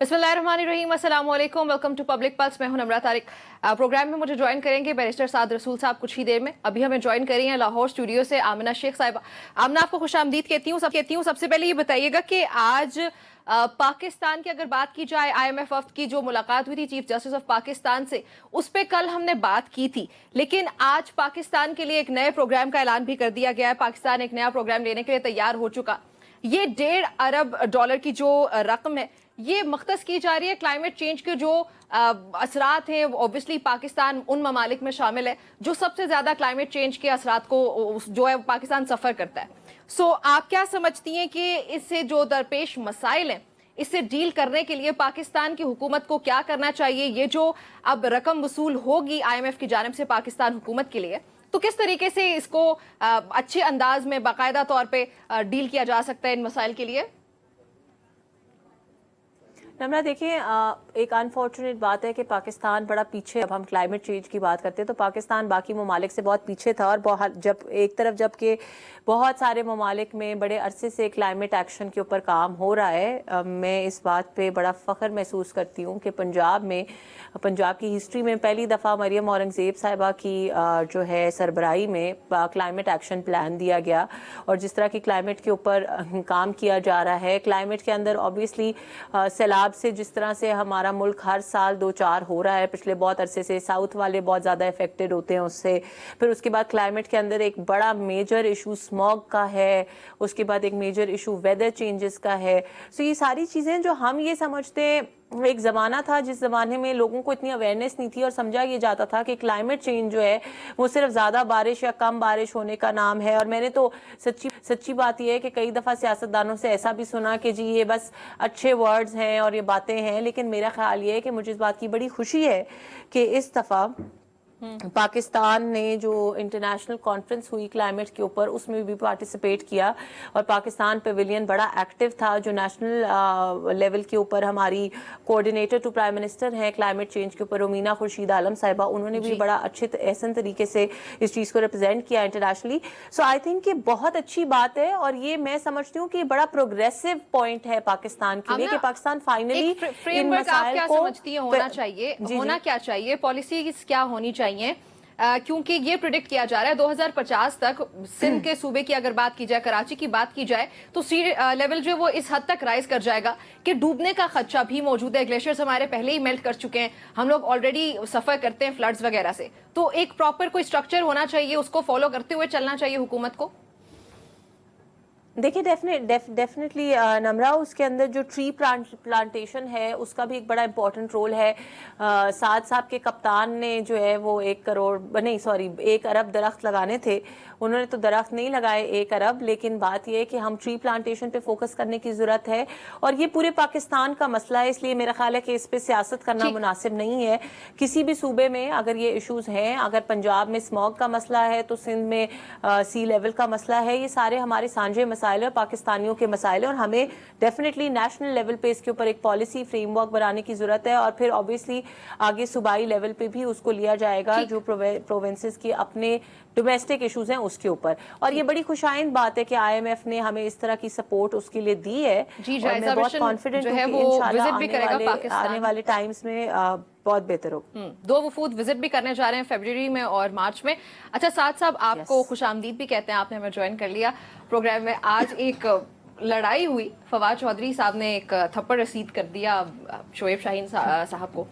बिस्मिल्लाहिर्रहमानिर्रहीम, अस्सलाम वालेकुम, वेलकम टू पब्लिक पल्स। मैं हूं नमरा तारिक। प्रोग्राम में मुझे ज्वाइन करेंगे बैरिस्टर साद रसूल साहब कुछ ही देर में। अभी हमें ज्वाइन करी हैं लाहौर स्टूडियो से आमिना शेख साहिबा। आमिना, आपको खुशामदीद कहती हूँ। सबसे पहले ये बताइएगा कि आज पाकिस्तान की अगर बात की जाए, IMF वफ्द की जो मुलाकात हुई थी चीफ जस्टिस ऑफ पाकिस्तान से, उस पर कल हमने बात की थी, लेकिन आज पाकिस्तान के लिए एक नए प्रोग्राम का ऐलान भी कर दिया गया है। पाकिस्तान एक नया प्रोग्राम लेने के लिए तैयार हो चुका। ये $1.5 अरब की जो रकम है, ये मख्तस की जा रही है क्लाइमेट चेंज के जो असरात हैं। ऑब्वियसली पाकिस्तान उन ममालिक में शामिल है जो सबसे ज्यादा क्लाइमेट चेंज के असरात को जो है पाकिस्तान सफर करता है। सो आप क्या समझती हैं कि इससे जो दरपेश मसाइल हैं, इससे डील करने के लिए पाकिस्तान की हुकूमत को क्या करना चाहिए? ये जो अब रकम वसूल होगी IMF की जानिब से पाकिस्तान हुकूमत के लिए, तो किस तरीके से इसको अच्छे अंदाज में बाकायदा तौर पे डील किया जा सकता है इन मसाइल के लिए? नमरा, देखिए, एक अनफॉर्चुनेट बात है कि पाकिस्तान बड़ा पीछे, अब हम क्लाइमेट चेंज की बात करते हैं तो पाकिस्तान बाकी ममालिक से बहुत पीछे था। और जब एक तरफ जबकि बहुत सारे ममालिक में बड़े अरसे से क्लाइमेट एक्शन के ऊपर काम हो रहा है, मैं इस बात पे बड़ा फ़ख्र महसूस करती हूँ कि पंजाब की हिस्ट्री में पहली दफ़ा मरियम औरंगज़ेब साहिबा की जो है सरबराही में क्लाइमेट एक्शन प्लान दिया गया। और जिस तरह की क्लाइमेट के ऊपर काम किया जा रहा है, क्लाइमेट के अंदर ऑब्वियसली सैलाब से जिस तरह से हमारा मुल्क हर साल 2-4 हो रहा है, पिछले बहुत अरसे से साउथ वाले बहुत ज़्यादा इफेक्टेड होते हैं उससे। फिर उसके बाद क्लाइमेट के अंदर एक बड़ा मेजर इशू स्मॉग का है, उसके बाद एक मेजर इशू वेदर चेंजेस का है। सो ये सारी चीज़ें जो हम ये समझते हैं, एक ज़माना था जिस ज़माने में लोगों को इतनी अवेयरनेस नहीं थी और समझा ये जाता था कि क्लाइमेट चेंज जो है वो सिर्फ ज़्यादा बारिश या कम बारिश होने का नाम है। और मैंने तो सच्ची बात यह है कि कई दफ़ा सियासतदानों से ऐसा भी सुना कि जी ये बस अच्छे वर्ड्स हैं और ये बातें हैं, लेकिन मेरा ख्याल ये है कि मुझे इस बात की बड़ी खुशी है कि इस दफ़ा पाकिस्तान ने जो इंटरनेशनल कॉन्फ्रेंस हुई क्लाइमेट के ऊपर, उसमें भी पार्टिसिपेट किया। और पाकिस्तान पेविलियन बड़ा एक्टिव था। जो नेशनल लेवल के ऊपर हमारी कोऑर्डिनेटर टू प्राइम मिनिस्टर हैं क्लाइमेट चेंज के ऊपर, रोमीना खुर्शीद आलम साहिबा, उन्होंने भी बड़ा अच्छे एहसन तरीके से इस चीज़ को रिप्रेजेंट किया इंटरनेशनली। सो आई थिंक ये बहुत अच्छी बात है और ये मैं समझती हूँ कि बड़ा प्रोग्रेसिव पॉइंट है पाकिस्तान के लिए कि पाकिस्तान फाइनली इन मसाइल को होना क्या चाहिए, पॉलिसी क्या होनी चाहिए, क्योंकि ये प्रिडिक्ट किया जा रहा है 2050 तक सिंध के सूबे की अगर बात की जाए, कराची की बात की जाए, तो सी लेवल जो है वो इस हद तक राइज कर जाएगा कि डूबने का खदशा भी मौजूद है। ग्लेशियर्स हमारे पहले ही मेल्ट कर चुके हैं, हम लोग ऑलरेडी सफर करते हैं फ्लड्स वगैरह से। तो एक प्रॉपर कोई स्ट्रक्चर होना चाहिए, उसको फॉलो करते हुए चलना चाहिए हुकूमत को। देखिए, डेफिनेटली नमरा, उसके अंदर जो ट्री प्लांटेशन है उसका भी एक बड़ा इंपॉर्टेंट रोल है। साद साहब के कप्तान ने जो है वो 1 अरब दरख्त लगाने थे, उन्होंने तो दरख्त नहीं लगाए 1 अरब, लेकिन बात यह है कि हम ट्री प्लांटेशन पे फोकस करने की ज़रूरत है। और ये पूरे पाकिस्तान का मसला है, इसलिए मेरा ख्याल है कि इस पर सियासत करना मुनासिब नहीं है। किसी भी सूबे में अगर ये इशूज़ हैं, अगर पंजाब में स्मॉग का मसला है तो सिंध में सी लेवल का मसला है, ये सारे हमारे सांझे मसाइल है, पाकिस्तानियों के मसाइल है। और हमें डेफिनेटली नेशनल लेवल पे इसके ऊपर एक पॉलिसी फ्रेमवर्क बनाने की जरूरत है। और फिर ऑब्वियसली आगे सूबाई लेवल पे भी उसको लिया जाएगा, जो प्रोविंसेस की अपने डोमेस्टिक इश्यूज हैं उसके ऊपर। और ये बड़ी खुशाइंद बात है कि IMF ने हमें इस तरह की सपोर्ट उसके लिए दी है। और मैं बहुत कॉन्फिडेंट हूँ कि इंशाल्लाह आने वाले टाइम्स में बहुत बेहतर हो। 2 वफूद विजिट भी करने जा रहे हैं फरवरी में और मार्च में। अच्छा, साद साहब, आपको खुशामदीद भी कहते हैं, आपने हमें ज्वाइन कर लिया प्रोग्राम में। आज एक लड़ाई हुई, फवाद चौधरी साहब ने एक थप्पड़ रसीद कर दिया शोएब शाहीन साहब को।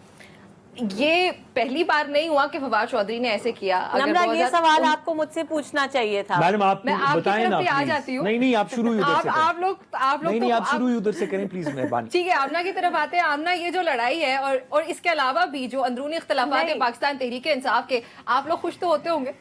ये पहली बार नहीं हुआ कि फवाद चौधरी ने ऐसे किया। नमरा, ये सवाल आपको मुझसे पूछना चाहिए था। मैडम, आप बताएं ना, आ जाती हूँ। नहीं, आप शुरू उधर से करें। आप लोग नहीं, आप शुरू उधर से करें प्लीज, मेहरबानी। ठीक है, आमना की तरफ आते हैं। आमना, ये जो लड़ाई है और इसके अलावा भी जो अंदरूनी इख्तलाफात है पाकिस्तान तहरीक इंसाफ के, आप लोग खुश तो होते होंगे?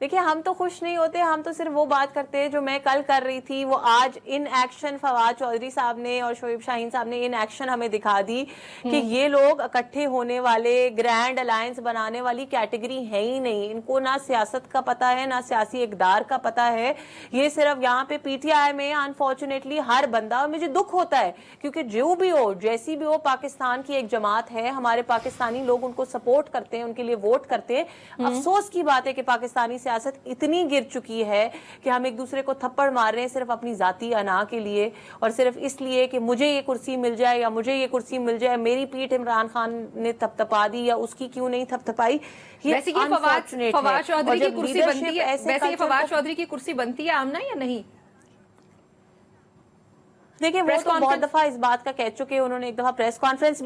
देखिए, हम तो खुश नहीं होते, हम तो सिर्फ वो बात करते हैं जो मैं कल कर रही थी। वो आज इन एक्शन फवाद चौधरी साहब ने और शोएब शाहीन साहब ने इन एक्शन हमें दिखा दी कि ये लोग इकट्ठे होने वाले, ग्रैंड अलायंस बनाने वाली कैटेगरी है ही नहीं। इनको ना सियासत का पता है, ना सियासी इक़दार का पता है। ये सिर्फ यहाँ पे PTI में अनफॉर्चुनेटली हर बंदा, और मुझे दुख होता है क्योंकि जो भी हो, जैसी भी हो, पाकिस्तान की एक जमात है, हमारे पाकिस्तानी लोग उनको सपोर्ट करते हैं, उनके लिए वोट करते हैं। अफसोस की बात है कि पाकिस्तानी सियासत इतनी गिर चुकी है कि हम एक दूसरे को थप्पड़ मार रहे हैं सिर्फ अपनी ذاتی अना के लिए और सिर्फ इसलिए कि मुझे ये कुर्सी मिल जाए या मुझे ये कुर्सी मिल जाए, मेरी पीठ इमरान खान ने थपथपा दी या उसकी क्यों नहीं थपथपाई। वैसे ये फवाद चौधरी की कुर्सी बनती है, वैसे ये फवाद चौधरी की कुर्सी बनती है आमना या नहीं? देखिए वो तो बहुत दफा इस बात का कह चुके हैं, उन्होंने एक दफा प्रेस कॉन्फ्रेंस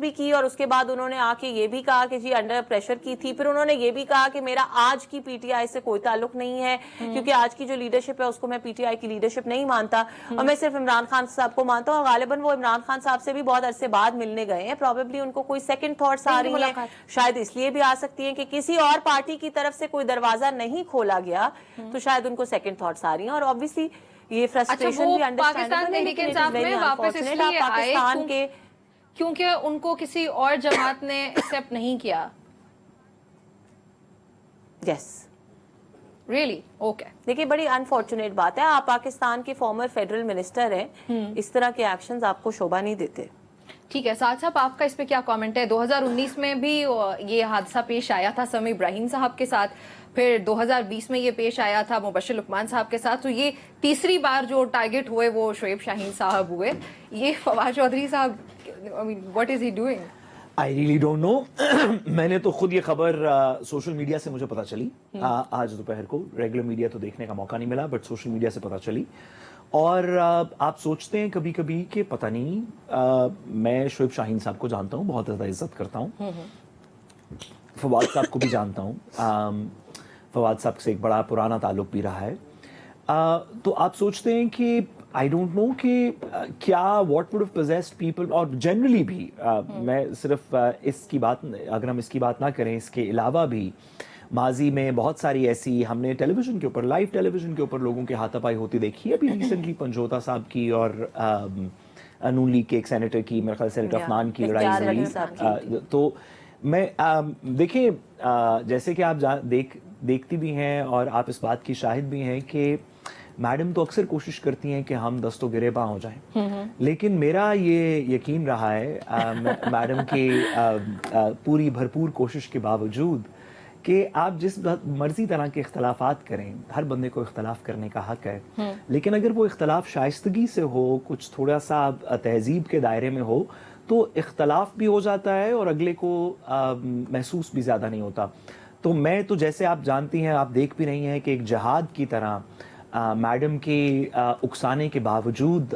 भी की और उसके बाद उन्होंने आके ये भी कहा कि जी अंडर प्रेशर की थी। फिर उन्होंने ये भी कहा कि मेरा आज की पीटीआई से कोई ताल्लुक नहीं है क्योंकि आज की जो लीडरशिप है उसको मैं पीटीआई की लीडरशिप नहीं मानता और मैं सिर्फ इमरान खान साहब को मानता हूँ। और गालिबन वो इमरान खान साहब से भी बहुत अरसे बाद मिलने गए हैं, प्रॉबेबली उनको कोई सेकंड थॉट्स आ रही है, शायद इसलिए भी आ सकती है कि किसी और पार्टी की तरफ से कोई दरवाजा नहीं खोला गया तो शायद उनको सेकंड थॉट्स आ रही हैं। और ऑब्वियसली ये फ्रस्ट्रेशन भी पाकिस्तान तहरीके इंसाफ में वापस इसलिए आए क्योंकि उनको किसी और जमात ने एक्सेप्ट नहीं किया। Yes really okay. देखिए बड़ी अनफॉर्चुनेट बात है, आप पाकिस्तान के फॉर्मर फेडरल मिनिस्टर हैं, इस तरह के एक्शंस आपको शोभा नहीं देते। ठीक है साद साहब, आपका इस पे क्या कमेंट है? 2019 में भी ये हादसा पेश आया था समी इब्राहिम साहब के साथ, फिर 2020 में ये पेश आया था मुबश्शिर लुकमान साहब के साथ, तो ये तीसरी बार जो टारगेट हुए वो शोएब शाहीन साहब हुए। ये फवाद चौधरी साहब, I mean what is he doing? I really don't know. मैंने तो खुद ये खबर सोशल मीडिया से मुझे पता चली आज दोपहर को। रेगुलर मीडिया तो देखने का मौका नहीं मिला बट सोशल मीडिया से पता चली। और आप सोचते हैं कभी कभी कि पता नहीं, मैं शोएब शाहीन साहब को जानता हूँ, बहुत ज़्यादा इज्जत करता हूँ, फवाद साहब को भी जानता हूँ, फवाद साहब से एक बड़ा पुराना ताल्लुक भी रहा है। तो आप सोचते हैं कि आई डोंट नो कि क्या what would have possessed people, और जनरली भी मैं सिर्फ इसकी बात, अगर हम इसकी बात ना करें, इसके अलावा भी माजी में बहुत सारी ऐसी हमने टेलीविजन के ऊपर, लाइव टेलीविजन के ऊपर लोगों के हाथापाई होती देखी है। अभी रिसेंटली पंजोता साहब की और नून लीग के एक सेनेटर की, मेरे ख्याल से अफनान की लड़ाई हुई। तो मैं देखिए जैसे कि आप देखती भी हैं और आप इस बात की शाहिद भी हैं कि मैडम तो अक्सर कोशिश करती हैं कि हम दस्तो गिरेबां हो जाएं, लेकिन मेरा ये यकीन रहा है मैडम की पूरी भरपूर कोशिश के बावजूद कि आप जिस मर्जी तरह के इख्तलाफात करें, हर बंदे को इख्तलाफ करने का हक है, लेकिन अगर वो इख्तलाफ शाइस्तगी से हो, कुछ थोड़ा सा तहजीब के दायरे में हो, तो इख्तलाफ भी हो जाता है और अगले को महसूस भी ज़्यादा नहीं होता। तो मैं तो जैसे आप जानती हैं, आप देख भी रही हैं कि एक जहाद की तरह मैडम के उकसाने के बावजूद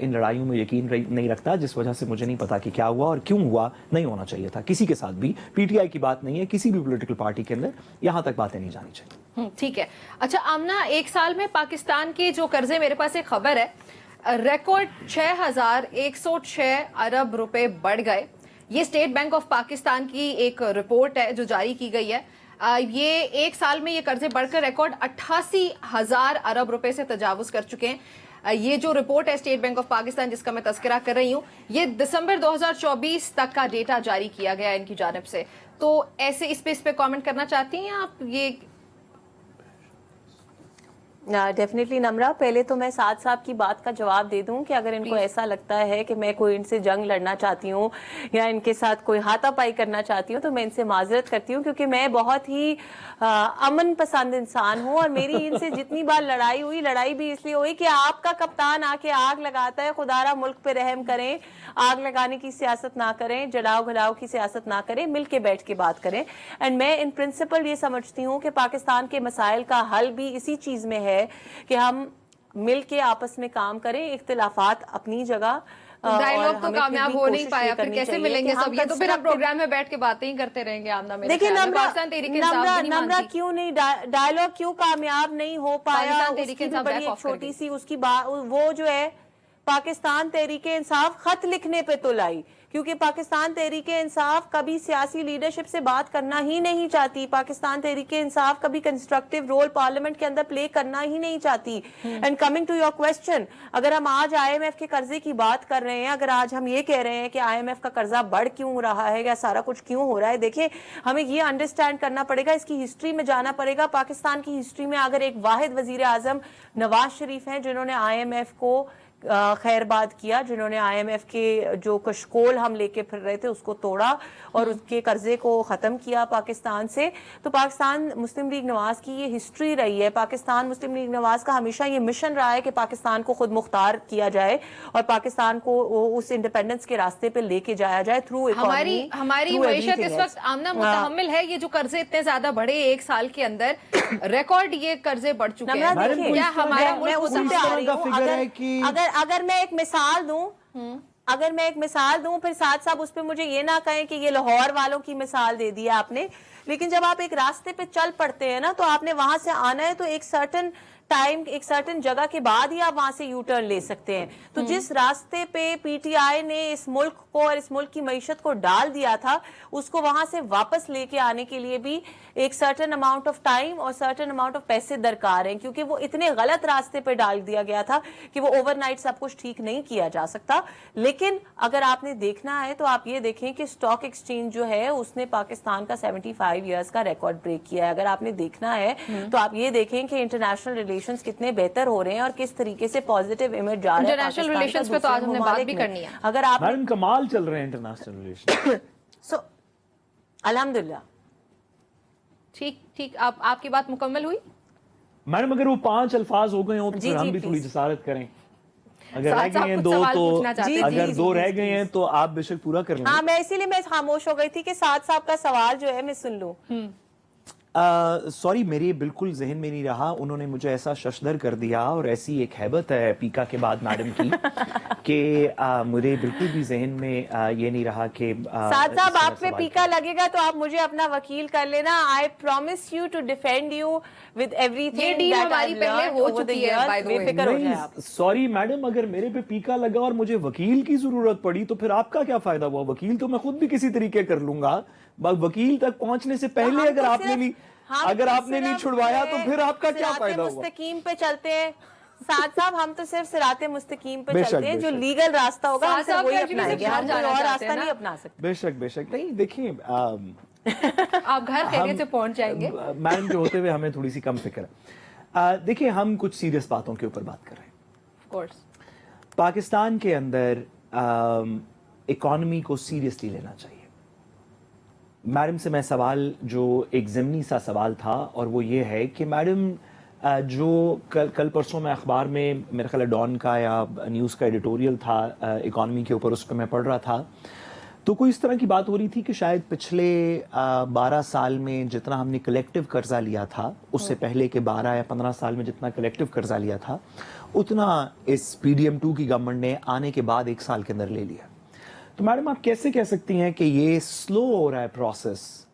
इन लड़ाइयों में यकीन नहीं रखता, जिस वजह से मुझे नहीं पता कि क्या हुआ और क्यों हुआ। नहीं होना चाहिए था किसी के साथ भी, पीटीआई की बात नहीं है, किसी भी पॉलिटिकल पार्टी के अंदर यहाँ तक बातें नहीं जानी चाहिए। ठीक है। अच्छा आमना, एक साल में पाकिस्तान के जो कर्जे, मेरे पास एक खबर है, रिकॉर्ड 6,106 अरब रुपए बढ़ गए। ये स्टेट बैंक ऑफ पाकिस्तान की एक रिपोर्ट है जो जारी की गई है। ये एक साल में ये कर्जे बढ़कर रिकॉर्ड 88,000 अरब रुपए से तजावुज कर चुके हैं। ये जो रिपोर्ट है स्टेट बैंक ऑफ पाकिस्तान जिसका मैं तस्करा कर रही हूँ, ये दिसंबर 2024 तक का डेटा जारी किया गया है इनकी जानिब से। तो ऐसे इस पे कमेंट करना चाहती हैं आप? ये डेफिनेटली नम्रा, पहले तो मैं साद साहब की बात का जवाब दे दूं कि अगर इनको ऐसा लगता है कि मैं कोई इनसे जंग लड़ना चाहती हूँ या इनके साथ कोई हाथापाई करना चाहती हूँ तो मैं इनसे माजरत करती हूँ, क्योंकि मैं बहुत ही अमन पसंद इंसान हूँ और मेरी इनसे जितनी बार लड़ाई हुई, लड़ाई भी इसलिए हुई कि आपका कप्तान आके आग लगाता है, खुदारा मुल्क पे रहम करें, आग लगाने की सियासत ना करें, जलाओ घलाओ की सियासत ना करें, मिल के बैठ के बात करें। एंड मैं इन प्रिंसिपल ये समझती हूँ कि पाकिस्तान के मसाइल का हल भी इसी चीज में है कि हम मिल के आपस में काम करें, इख्तिलाफात अपनी जगह। डायलॉग तो कामयाब हो नहीं पाया, फिर कैसे मिलेंगे सब? ये तो फिर हम प्रोग्राम में बैठ के बातें ही करते रहेंगे। आमना, देखिए नम्रा क्यों नहीं, डायलॉग क्यों कामयाब नहीं हो पाया? उसकी बड़ी एक छोटी सी उसकी बात, वो जो है पाकिस्तान तहरीक इंसाफ खत लिखने पे तो लाई, क्योंकि पाकिस्तान तहरीक इंसाफ कभी सियासी लीडरशिप से बात करना ही नहीं चाहती। पाकिस्तान तहरीक इंसाफ कभी कंस्ट्रक्टिव रोल पार्लियामेंट के अंदर प्ले करना ही नहीं चाहती। And coming to your question, अगर हम आज आईएमएफ के कर्जे की बात कर रहे हैं, अगर आज हम ये कह रहे हैं कि आईएमएफ का कर्जा बढ़ क्यों रहा है या सारा कुछ क्यों हो रहा है, देखिए हमें ये अंडरस्टैंड करना पड़ेगा, इसकी हिस्ट्री में जाना पड़ेगा। पाकिस्तान की हिस्ट्री में अगर एक वाहिद वजीर आजम नवाज शरीफ हैं जिन्होंने आईएमएफ को خیر بات کیا, جنہوں نے IMF کے جو کشکول ہم لے کے پھر رہے تھے اس کو توڑا اور اس کے قرضے کو ختم کیا پاکستان سے. تو پاکستان مسلم لیگ نواز کی یہ ہسٹری رہی ہے. پاکستان مسلم لیگ نواز کا ہمیشہ یہ مشن رہا ہے کہ پاکستان کو خود مختار کیا جائے اور پاکستان کو اس انڈیپینڈنس کے راستے پہ لے کے جایا جائے تھرو اکانومی. ہماری معیشت اس وقت آمنہ متحمل ہے یہ جو قرضے اتنے زیادہ بڑھے ایک سال کے اندر, ریکارڈ یہ قرضے بڑھ چکے ہیں. کیا ہمارا اگر میں ایک مثال دوں پھر ساتھ ساتھ اس پہ مجھے یہ نہ کہیں کہ یہ لاہور والوں کی مثال دے دی آپ نے, لیکن جب آپ ایک راستے پہ چل پڑتے ہیں نا تو آپ نے وہاں سے آنا ہے تو ایک سرٹن ٹائم, ایک سرٹن جگہ کے بعد ہی آپ وہاں سے یو ٹرن لے سکتے ہیں. تو جس راستے پہ PTI نے اس ملک کو اور اس ملک کی معیشت کو ڈال دیا تھا, اس کو وہاں سے واپس لے کے آنے کے لیے بھی ایک سرٹن اماؤنٹ آف ٹائم اور سرٹن اماؤنٹ آف پیسے درکار ہیں, کیونکہ وہ اتنے غلط راستے پہ ڈال دیا گیا تھا کہ وہ اوور نائٹ سب کچھ ٹھیک نہیں کیا جا سکتا. لیکن اگر آپ نے دیکھنا ہے تو آپ یہ دیکھیں کہ اسٹاک ایکسچینج جو ہے اس نے پاکستان کا 75 ایئرز کا ریکارڈ بریک کیا ہے. اگر آپ نے دیکھنا ہے تو آپ یہ دیکھیں کہ انٹرنیشنل ریلیشنز کتنے بہتر ہو رہے ہیں اور کس طریقے سے پازیٹیو امیج جا رہا ہے انٹرنیشنل ریلیشنز پہ. تو آج ہم نے بات بھی کرنی ہے. اگر آپ کمال چل رہے ہیں انٹرنیشنل ریلیشن. سو الحمدللہ ٹھیک. آپ کی بات مکمل ہوئی میڈم؟ اگر وہ 5 الفاظ ہو گئے ہوں تو پھر ہم بھی تھوڑی جسارت کریں. اگر رہ گئے ہیں 2 تو اگر 2 رہ گئے ہیں تو آپ بے شک پورا کر لیں. ہاں, میں اسی لیے میں خاموش ہو گئی تھی کہ سعد صاحب کا سوال جو ہے میں سن لوں. سوری, میری بالکل ذہن میں نہیں رہا. انہوں نے مجھے ایسا ششدر کر دیا اور ایسی ایک ہیبت ہے پیکا کے بعد میڈم کی کہ مجھے بالکل بھی ذہن میں یہ نہیں رہا کہ سعد صاحب آپ پہ پیکا لگے گا تو آپ مجھے اپنا وکیل کر لینا. I promise you to defend you with everything that I've learned over the years. بے فکر ہو جائے آپ. سوری میڈم, اگر میرے پہ پیکا لگا اور مجھے وکیل کی ضرورت پڑی تو پھر آپ کا کیا فائدہ ہوا؟ وکیل تو میں خود بھی کسی طریقے کر لوں گا. وکیل تک پہنچنے سے پہلے اگر آپ نے نہیں چھڑوایا تو پھر آپ کا کیا فائدہ ہوا؟ مستقیم پہ چلتے ہیں سعد صاحب, ہم تو صرف صراط مستقیم پہ چلتے ہیں. جو لیگل راستہ ہوگا ہم صرف وہی اپنائیں گے, ہم کوئی اور راستہ نہیں اپنا سکتے. بے شک نہیں. دیکھیں آپ گھر خیریت سے پہنچ جائیں گے. میڈم کے ہوتے ہوئے ہمیں تھوڑی سی کم فکر ہے. دیکھیں ہم کچھ سیریس باتوں کے اوپر بات کر رہے ہیں. پاکستان کے اندر اکانومی کو سیریسلی لینا چاہیے. میڈم سے میں سوال جو ایک ضمنی سا سوال تھا اور وہ یہ ہے کہ میڈم جو کل پرسوں میں اخبار میں میرے خیال ڈان کا یا نیوز کا ایڈیٹوریل تھا اکانومی کے اوپر, اس پہ میں پڑھ رہا تھا تو کوئی اس طرح کی بات ہو رہی تھی کہ شاید پچھلے 12 سال میں جتنا ہم نے کلیکٹیو قرضہ لیا تھا, اس سے پہلے کے 12 یا 15 سال میں جتنا کلیکٹیو قرضہ لیا تھا اتنا اس PDM2 کی گورنمنٹ نے آنے کے بعد 1 سال کے اندر لے لیا. تو میڈم آپ کیسے کہہ سکتی ہیں کہ یہ سلو ہو رہا ہے پروسیس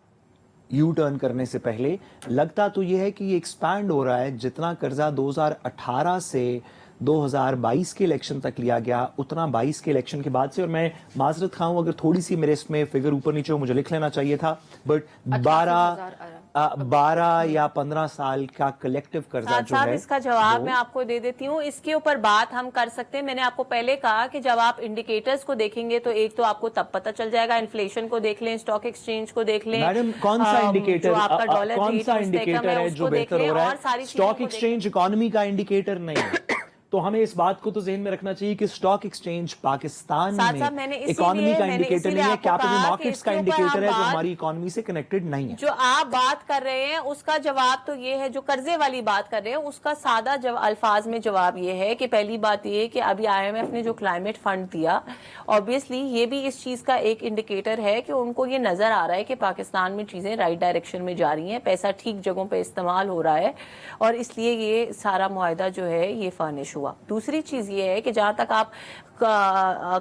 یو ٹرن کرنے سے پہلے؟ لگتا تو یہ ہے کہ یہ ایکسپینڈ ہو رہا ہے. جتنا قرضہ 2018 سے 2022 کے الیکشن تک لیا گیا اتنا 22 کے الیکشن کے بعد سے, اور میں معذرت خواہ ہوں اگر تھوڑی سی میرے اس میں فگر اوپر نیچے ہو, مجھے لکھ لینا چاہیے تھا, بٹ 12 یا 15 سال کا کلیکٹیو قرضہ جو ہے. اس کا جواب میں آپ کو دے دیتی ہوں. اس کے اوپر بات ہم کر سکتے ہیں. میں نے آپ کو پہلے کہا کہ جب آپ انڈیکیٹرز کو دیکھیں گے تو ایک تو آپ کو تب پتہ چل جائے گا, انفلیشن کو دیکھ لیں, اسٹاک ایکسچینج کو دیکھ لیں. میڈم کون سا انڈیکیٹر ہے جو بہتر ہو رہا ہے؟ اسٹاک ایکسچینج اکانومی کا انڈیکیٹر نہیں ہے. تو ہمیں اس بات کو تو ذہن میں رکھنا چاہیے کہ اسٹاک ایکسچینج پاکستان میں اکانومی کا انڈیکیٹر نہیں ہے, کیپٹل مارکیٹس کا انڈیکیٹر ہے جو ہماری اکانومی سے کنیکٹڈ نہیں ہے. جو آپ بات کر رہے ہیں اس کا جواب تو یہ ہے, جو قرضے والی بات کر رہے ہیں اس کا سادہ الفاظ میں جواب یہ ہے کہ پہلی بات یہ ہے کہ ابھی IMF نے جو کلائمیٹ فنڈ دیا, obviously یہ بھی اس چیز کا ایک انڈیکیٹر ہے کہ ان کو یہ نظر آ رہا ہے کہ پاکستان میں چیزیں رائٹ ڈائریکشن میں جا رہی ہیں, پیسہ ٹھیک جگہوں پہ استعمال ہو رہا ہے, اور اس لیے یہ سارا معاہدہ جو ہے یہ فارنش ہوا. دوسری چیز یہ ہے کہ جہاں تک آپ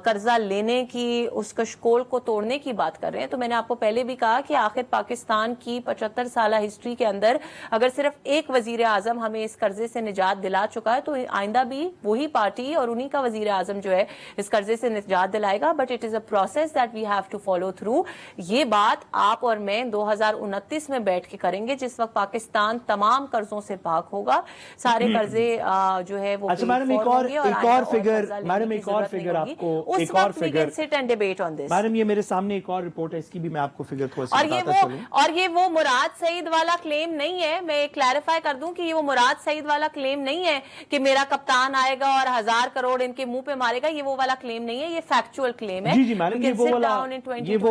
قرضہ لینے کی اس کشکول کو توڑنے کی بات کر رہے ہیں, تو میں نے آپ کو پہلے بھی کہا کہ آخر پاکستان کی 75 سالہ ہسٹری کے اندر اگر صرف ایک وزیر اعظم ہمیں اس قرضے سے نجات دلا چکا ہے تو آئندہ بھی وہی پارٹی اور انہی کا وزیر اعظم جو ہے اس قرضے سے نجات دلائے گا. But it is a process that we have to follow through. یہ بات آپ اور میں 2029 میں بیٹھ کے کریں گے, جس وقت پاکستان تمام قرضوں سے پاک ہوگا, سارے قرضے جو ہے وہ. اچھا मैडम एक और फिगर, मैडम एक और फिगर आपको, एक और figure, sit and debate on this. Madam ये मेरे सामने एक और रिपोर्ट है, इसकी भी मैं आपको फिगर थोड़ा सा बताता चलूं। और ये वो मुराद सईद वाला क्लेम नहीं है, मैं क्लैरिफाई कर दूं कि ये वो मुराद सईद वाला क्लेम नहीं है कि मेरा कप्तान आएगा और 1000 करोड़ इनके मुंह पे मारेगा, ये वो वाला क्लेम नहीं है, ये फैक्चुअल क्लेम है। जी जी मैडम, ये वो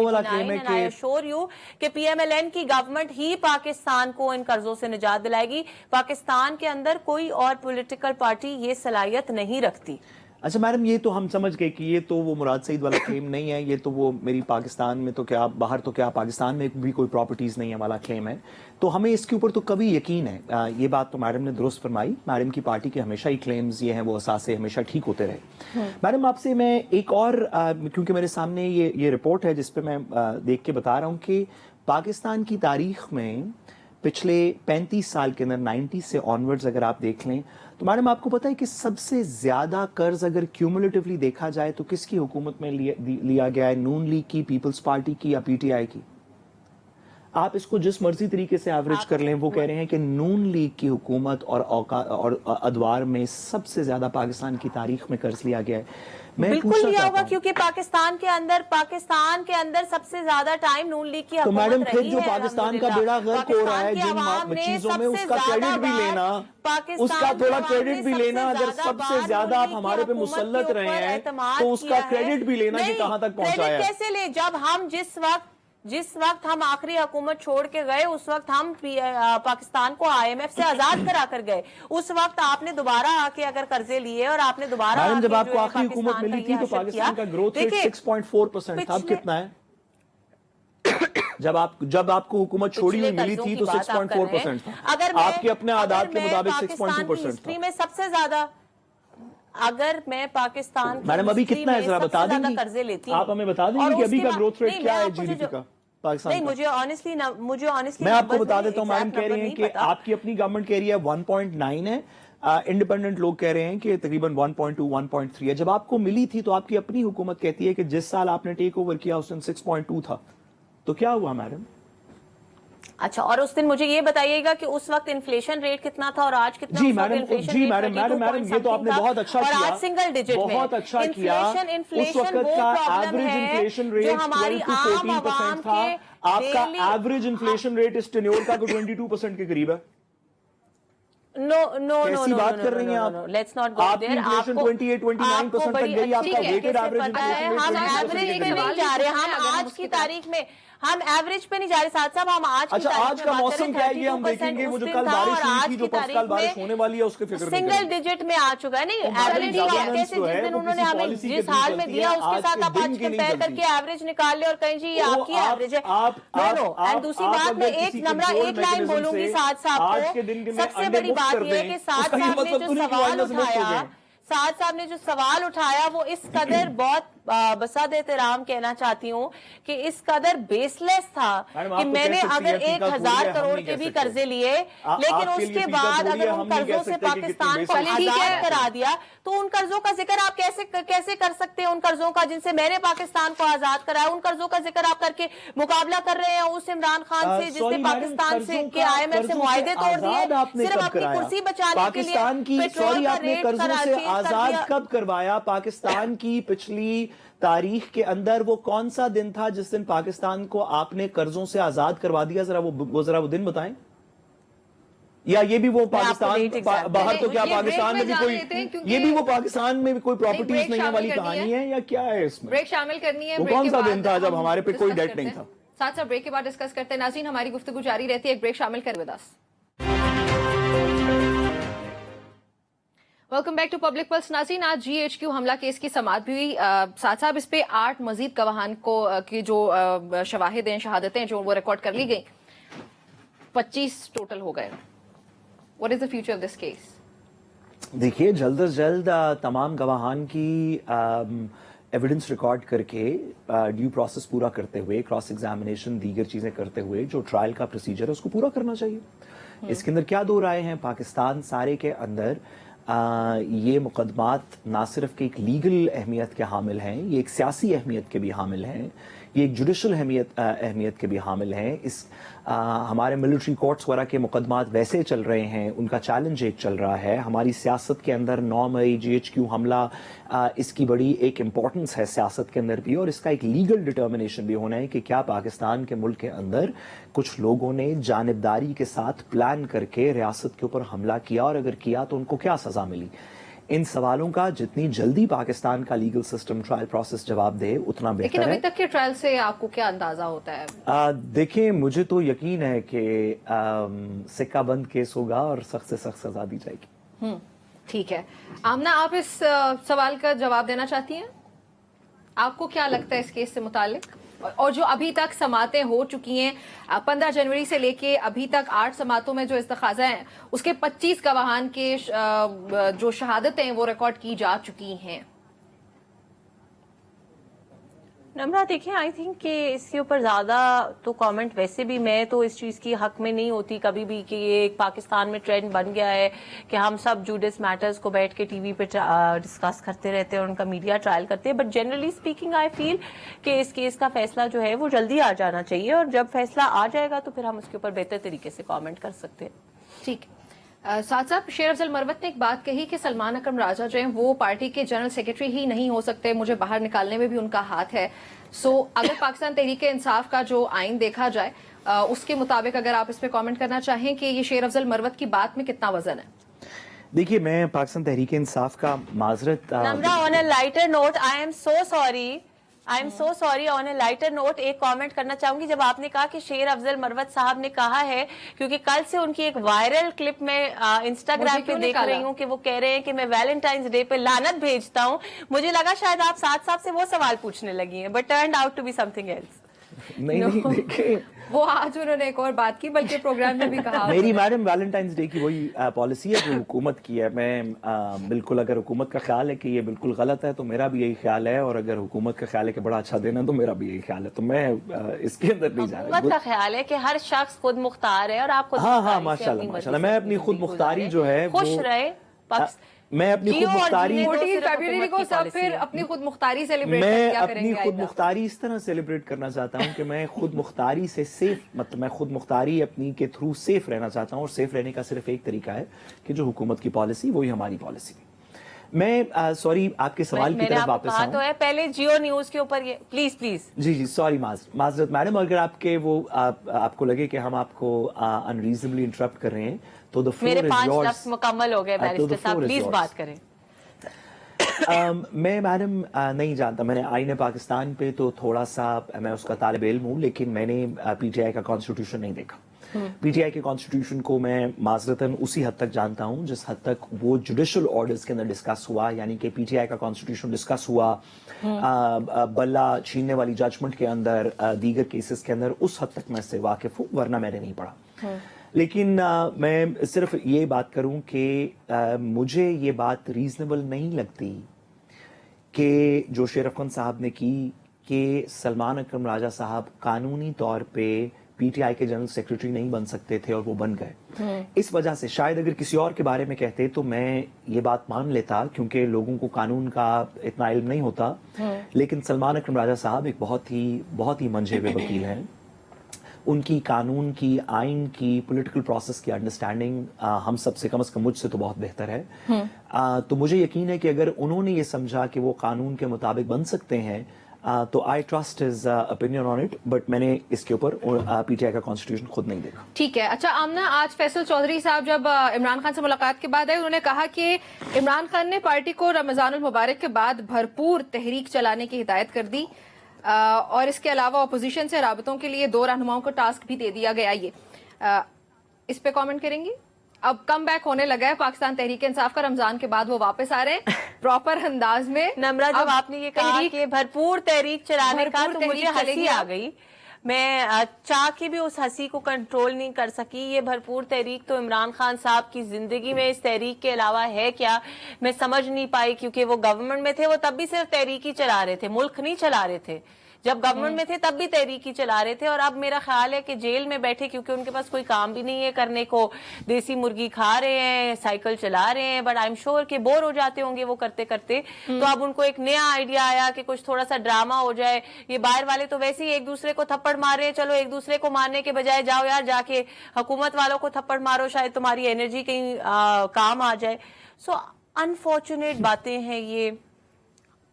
वाला क्लेम है कि आई अश्योर यू कि पीएमएलएन की गवर्नमेंट ही पाकिस्तान को इन कर्जों से निजात दिलाएगी। पाकिस्तान के अंदर कोई और पॉलिटिकल पार्टी ये सलाहियत नहीं रखती। अच्छा मैडम, ये तो हम समझ गए कि ये तो वो मुराद सईद वाला क्लेम नहीं है, ये तो वो मेरी पाकिस्तान में तो क्या बाहर तो क्या पाकिस्तान में भी कोई प्रॉपर्टीज नहीं है वाला क्लेम है। तो हमें इसके ऊपर तो कभी यकीन है, ये बात तो मैडम ने दुरुस्त फरमाई। मैडम की पार्टी के हमेशा ही क्लेम्स ये हैं वो असासे हमेशा ठीक होते रहे। मैडम आपसे मैं एक और, क्योंकि मेरे सामने ये रिपोर्ट है जिसपे मैं देख के बता रहा हूँ कि पाकिस्तान की तारीख में पिछले 35 साल के अंदर 90 से ऑनवर्ड्स अगर आप देख लें तो मैडम आपको पता है कि सबसे ज्यादा कर्ज अगर क्यूमुलेटिवली देखा जाए तो किसकी हुकूमत में लिया गया है? नून लीग की, पीपल्स पार्टी की या पीटीआई की? आप इसको जिस मर्जी तरीके से एवरेज कर लें, वो कह रहे हैं कि नून लीग की हुकूमत और अदवार में सबसे ज्यादा पाकिस्तान की तारीख में कर्ज लिया गया है। मैं बिल्कुल लिया होगा क्योंकि पाकिस्तान के अंदर सबसे ज्यादा टाइम नून लीग की तो हुकूमत मैडम रही फिर जो है। पाकिस्तान का बेड़ा गर्क हो रहा है जिन चीजों में, उसका क्रेडिट भी लेना, उसका थोड़ा क्रेडिट भी लेना। अगर सबसे ज्यादा आप हमारे पे मुसल्लत रहे हैं तो उसका क्रेडिट भी लेना कि कहां तक पहुंचाया है। कैसे ले, जब हम जिस वक्त हम आखिरी हुकूमत छोड़ के गए उस वक्त हम पाकिस्तान को आईएमएफ से आजाद करा कर गए। उस वक्त आपने दोबारा आके अगर कर्जे लिए और आपने दोबारा मैडम जब आपको आखिरी हुकूमत मिली थी तो पाकिस्तान का ग्रोथ रेट 6.4% था, अब कितना है? जब आपको हुकूमत छोड़ी हुई मिली थी तो 6.4% था। अगर आपके अपने आदात के मुताबिक 6.2% था। में सबसे ज्यादा, अगर मैं पाकिस्तान मैडम अभी कितना है जरा बता देंगी? कर्जे लेती आप हमें बता देंगे कि अभी का ग्रोथ रेट क्या है जीडीपी का पाकिस्तान नहीं, का? मुझे ऑनेस्टली मैं आपको बता देता हूँ, मैडम कह रही हैं कि आपकी अपनी गवर्नमेंट कह रही है 1.9 है, इंडिपेंडेंट लोग कह रहे हैं कि तकरीबन 1.2 1.3 है। जब आपको मिली थी तो आपकी अपनी हुकूमत कहती है कि जिस साल आपने टेक ओवर किया उस दिन 6.2 था। तो क्या हुआ मैडम? अच्छा, और उस दिन मुझे ये बताइएगा कि उस वक्त इन्फ्लेशन रेट कितना था और आज कितना? जी मैडम, ये तो आपने बहुत अच्छा किया, और आज सिंगल डिजिट में बहुत अच्छा किया। उस वक्त का एवरेज इन्फ्लेशन रेट 12 to 14% था। आपका एवरेज इन्फ्लेशन रेट इस टेन्योर का 22% के करीब है। कैसी बात कर रही हैं आप? Let's not go there. Inflation 28-29% तक गई, आपका वेटेड एवरेज इन्फ्लेशन हम रेट एवरेज पे नहीं जा रहे, हम आज की तारीख में हम एवरेज पे नहीं जा रहे साहब, हम आज की अच्छा आज का मौसम क्या है ये हम देखेंगे। वो जो कल बारिश हुई थी, जो कल बारिश होने वाली है उसके फिक्र में सिंगल डिजिट में आ चुका है। नहीं, एवरेज कैसे जिस दिन उन्होंने हमें जिस हाल में दिया उसके साथ आप आज कंपेयर करके एवरेज निकाल ले और कहें जी ये आपकी एवरेज है। एंड दूसरी बात मैं एक लाइन बोलूंगी साथ साहब को, सबसे बड़ी बात ये है कि साथ साहब ने जो सवाल उठाया वो इस कदर बहुत बसाद एहतराम कहना चाहती हूँ कि इस कदर बेसलेस था कि मैंने अगर 1000 करोड़ के भी कर्जे लिए लेकिन उसके बाद अगर उन कर्जों से पाकिस्तान को आजाद करा दिया तो उन कर्जों का जिक्र आप कैसे कर सकते हैं? उन कर्जों का जिनसे मैंने पाकिस्तान को आजाद कराया, उन कर्जों का जिक्र आप करके मुकाबला कर रहे हैं उस इमरान खान से जिसने पाकिस्तान से के आईएमएफ से मुआहदे तोड़ दिए सिर्फ अपनी कुर्सी बचाने के लिए। पेट्रोल का रेट आजाद कब करवाया? पाकिस्तान की पिछली तारीख के अंदर वो कौन सा दिन था जिस दिन पाकिस्तान को आपने कर्जों से आजाद करवा दिया? जरा वो दिन बताएं। या ये भी वो पाकिस्तान बाहर तो क्या पाकिस्तान में भी कोई, ये भी वो पाकिस्तान में भी कोई प्रॉपर्टीज नहीं है वाली कहानी है या क्या है इसमें? ब्रेक शामिल करनी है। वो कौन सा दिन था जब हमारे पे कोई डेट नहीं था? साथ साथ ब्रेक के बाद डिस्कस करते हैं। नाज़रीन हमारी गुफ्तगू जारी रहती है, एक ब्रेक शामिल कर with us. Welcome back to Public Pulse. नाज़रीन आज GHQ हमला केस की समाअत भी हुई। साथ साथ इस पे 8 मजीद गवाहान को की जो शवाहिद हैं, शहादतें जो वो रिकॉर्ड कर ली गई, 25 टोटल हो गए। What is the future of this case? देखिए जल्द से जल्द तमाम गवाहान की एविडेंस रिकॉर्ड करके ड्यू प्रोसेस पूरा करते हुए, क्रॉस एग्जामिनेशन दीगर चीजें करते हुए जो ट्रायल का प्रोसीजर है उसको पूरा करना चाहिए। इसके अंदर क्या दो राय हैं? पाकिस्तान सारे के अंदर ये मुकदमात ना सिर्फ के एक लीगल अहमियत के हामिल हैं, ये एक सियासी अहमियत के भी हामिल हैं। ये एक जुडिशल अहमियत के भी हामिल हैं। हमारे मिलिट्री कोर्ट्स वगैरह के मुकदमात वैसे चल रहे हैं, उनका चैलेंज एक चल रहा है। हमारी सियासत के अंदर 9 मई GHQ हमला, इसकी बड़ी एक इम्पोर्टेंस है सियासत के अंदर भी, और इसका एक लीगल डिटर्मिनेशन भी होना है कि क्या पाकिस्तान के मुल्क के अंदर कुछ लोगों ने जानिबदारी के साथ प्लान करके रियासत के ऊपर हमला किया, और अगर किया तो उनको क्या सजा मिली। इन सवालों का जितनी जल्दी पाकिस्तान का लीगल सिस्टम ट्रायल प्रोसेस जवाब दे उतना बेहतर लेकिन है। अभी तक के ट्रायल से आपको क्या अंदाजा होता है? देखिए, मुझे तो यकीन है कि सिक्का बंद केस होगा और सख्त से सख्त सजा दी जाएगी। ठीक है। आमना, आप इस सवाल का जवाब देना चाहती हैं? आपको क्या लगता है इस केस से मुतालिक? और जो अभी तक समातें हो चुकी हैं, 15 जनवरी से लेके अभी तक 8 समातों में जो इस्तखाज़ा हैं, उसके 25 गवाहान के जो शहादतें हैं वो रिकॉर्ड की जा चुकी हैं। नम्रा, देखिए, आई थिंक कि इसके ऊपर ज़्यादा तो कमेंट, वैसे भी मैं तो इस चीज़ की हक में नहीं होती कभी भी कि ये एक पाकिस्तान में ट्रेंड बन गया है कि हम सब जुडिस मैटर्स को बैठ के टीवी पे डिस्कस करते रहते हैं और उनका मीडिया ट्रायल करते हैं। But generally speaking I feel कि इस केस का फैसला जो है वो जल्दी आ जाना चाहिए, और जब फैसला आ जाएगा तो फिर हम उसके ऊपर बेहतर तरीके से कॉमेंट कर सकते हैं। ठीक है। साथ साथ शेर अफजल मरवत ने एक बात कही कि सलमान अकरम राजा जो हैं वो पार्टी के जनरल सेक्रेटरी ही नहीं हो सकते, मुझे बाहर निकालने में भी उनका हाथ है। सो अगर पाकिस्तान तहरीक इंसाफ का जो आइन देखा जाए, उसके मुताबिक अगर आप इस पे कमेंट करना चाहें कि ये शेर अफजल मरवत की बात में कितना वजन है? देखिए, मैं पाकिस्तान तहरीक इंसाफ का माजरत Namra, on a lighter note, I am so sorry on a lighter note एक कमेंट करना चाहूंगी। जब आपने कहा कि शेर अफजल मरवत साहब ने कहा है, क्योंकि कल से उनकी एक वायरल क्लिप में इंस्टाग्राम पे देख रही हूँ कि वो कह रहे हैं कि मैं वैलेंटाइंस डे पे लानत भेजता हूँ। मुझे लगा शायद आप साथ साथ से वो सवाल पूछने लगी हैं, but turned out to be something else. नहीं, देखिए, वो आज उन्होंने एक और बात की, बल्कि प्रोग्राम में भी कहा। मेरी मैडम वैलेंटाइंस डे की वही पॉलिसी है जो हुकूमत की है। मैं बिल्कुल, अगर हुकूमत का ख्याल है कि ये बिल्कुल गलत है तो मेरा भी यही ख्याल है, और अगर हुकूमत का ख्याल है कि बड़ा अच्छा देना तो मेरा भी यही ख्याल है। तो मैं इसके अंदर नहीं जा रहा। हुकूमत का ख्याल है कि हर शख्स खुद मुख्तार है, और आप खुद हाँ, माशाल्लाह, मैं अपनी खुद मुख्तारी जो है खुश रहे। मैं अपनी खुद मुख्तारी 14 फरवरी को सब फिर अपनी खुद मुख्तारी सेलिब्रेट मैं क्या अपनी करेंगे? खुद मुख्तारी इस तरह सेलिब्रेट करना चाहता हूँ कि मैं खुद मुख्तारी से सेफ, मतलब मैं खुद मुख्तारी अपनी के थ्रू सेफ रहना चाहता हूँ, और सेफ रहने का सिर्फ एक तरीका है कि जो हुकूमत की पॉलिसी वही हमारी पॉलिसी। मैं सॉरी, आपके सवाल की तरफ वापस आऊं। तो है पहले जियो न्यूज के ऊपर, ये प्लीज जी सॉरी, माजरत मैडम, अगर आपके आपको लगे कि हम आपको अनरीजनेबली इंटरप्ट कर रहे हैं तो द फ्लोर इज योर्स। मेरे 5 लफ्ज मुकम्मल हो गए बैरिस्टर साहब, प्लीज बात करें। मैं मैडम नहीं जानता, मैंने आईने पाकिस्तान पे तो थोड़ा सा मैं उसका तालिब इल्म हूँ, लेकिन मैंने PTI का कॉन्स्टिट्यूशन नहीं देखा। PTI के कॉन्स्टिट्यूशन को मैं माजरतन उसी हद तक जानता हूँ जिस हद तक वो जुडिशल ऑर्डर्स के अंदर डिस्कस हुआ, यानी कि PTI का कॉन्स्टिट्यूशन डिस्कस हुआ बल्ला छीनने वाली जजमेंट के अंदर, दीगर केसेस के अंदर, उस हद तक मैं इससे वाकिफ हूँ, वरना मैंने नहीं पढ़ा। लेकिन मैं सिर्फ ये बात करूं कि मुझे ये बात रीजनेबल नहीं लगती कि जो शेर खान साहब ने की कि सलमान अकरम राजा साहब कानूनी तौर पे PTI के जनरल सेक्रेटरी नहीं बन सकते थे और वो बन गए। इस वजह से शायद अगर किसी और के बारे में कहते तो मैं ये बात मान लेता, क्योंकि लोगों को कानून का इतना इल्म नहीं होता। लेकिन सलमान अकरम राजा साहब एक बहुत ही मंझे हुए वकील हैं। उनकी कानून की, आइन की, पॉलिटिकल प्रोसेस की अंडरस्टैंडिंग हम सब से कम मुझसे तो बहुत बेहतर है। तो मुझे यकीन है कि अगर उन्होंने ये समझा कि वो कानून के मुताबिक बन सकते हैं, तो I trust his opinion on it, but मैंने इसके ऊपर PTI का कॉन्स्टिट्यूशन खुद नहीं देखा। ठीक है। अच्छा आमना, आज फैसल चौधरी साहब जब इमरान खान से मुलाकात के बाद आए, उन्होंने कहा कि इमरान खान ने पार्टी को रमजानुल मुबारक के बाद भरपूर तहरीक चलाने की हिदायत कर दी, और इसके अलावा अपोजिशन से राबतों के लिए 2 रहनुमाओं को टास्क भी दे दिया गया। ये इस पे कमेंट करेंगी? अब कम बैक होने लगा है पाकिस्तान तहरीक इंसाफ का, रमजान के बाद वो वापस आ रहे हैं प्रॉपर अंदाज में। नम्रा, जब आपने ये कहा कि भरपूर तहरीक चलाने का, तो मुझे हंसी आ गई। मैं चाह के भी उस हंसी को कंट्रोल नहीं कर सकी। ये भरपूर तहरीक तो इमरान खान साहब की जिंदगी में इस तहरीक के अलावा है क्या, मैं समझ नहीं पाई, क्योंकि वो गवर्नमेंट में थे, वो तब भी सिर्फ तहरीक ही चला रहे थे, मुल्क नहीं चला रहे थे। جب گورنمنٹ میں تھے تب بھی تحریک ہی چلا رہے تھے, اور اب میرا خیال ہے کہ جیل میں بیٹھے کیونکہ ان کے پاس کوئی کام بھی نہیں ہے کرنے کو, دیسی مرغی کھا رہے ہیں, سائیکل چلا رہے ہیں, بٹ آئی ایم شیور کہ بور ہو جاتے ہوں گے وہ کرتے کرتے. تو اب ان کو ایک نیا آئیڈیا آیا کہ کچھ تھوڑا سا ڈرامہ ہو جائے. یہ باہر والے تو ویسے ہی ایک دوسرے کو تھپڑ مار رہے ہیں, چلو ایک دوسرے کو مارنے کے بجائے جاؤ یار جا کے حکومت والوں کو تھپڑ مارو, شاید تمہاری انرجی کہیں کام آ جائے. سو انفارچونیٹ باتیں ہیں یہ.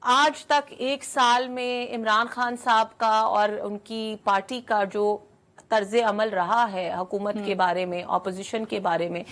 آج تک 1 سال میں عمران خان صاحب کا اور ان کی پارٹی کا جو طرز عمل رہا ہے حکومت کے بارے میں, اپوزیشن کے بارے میں,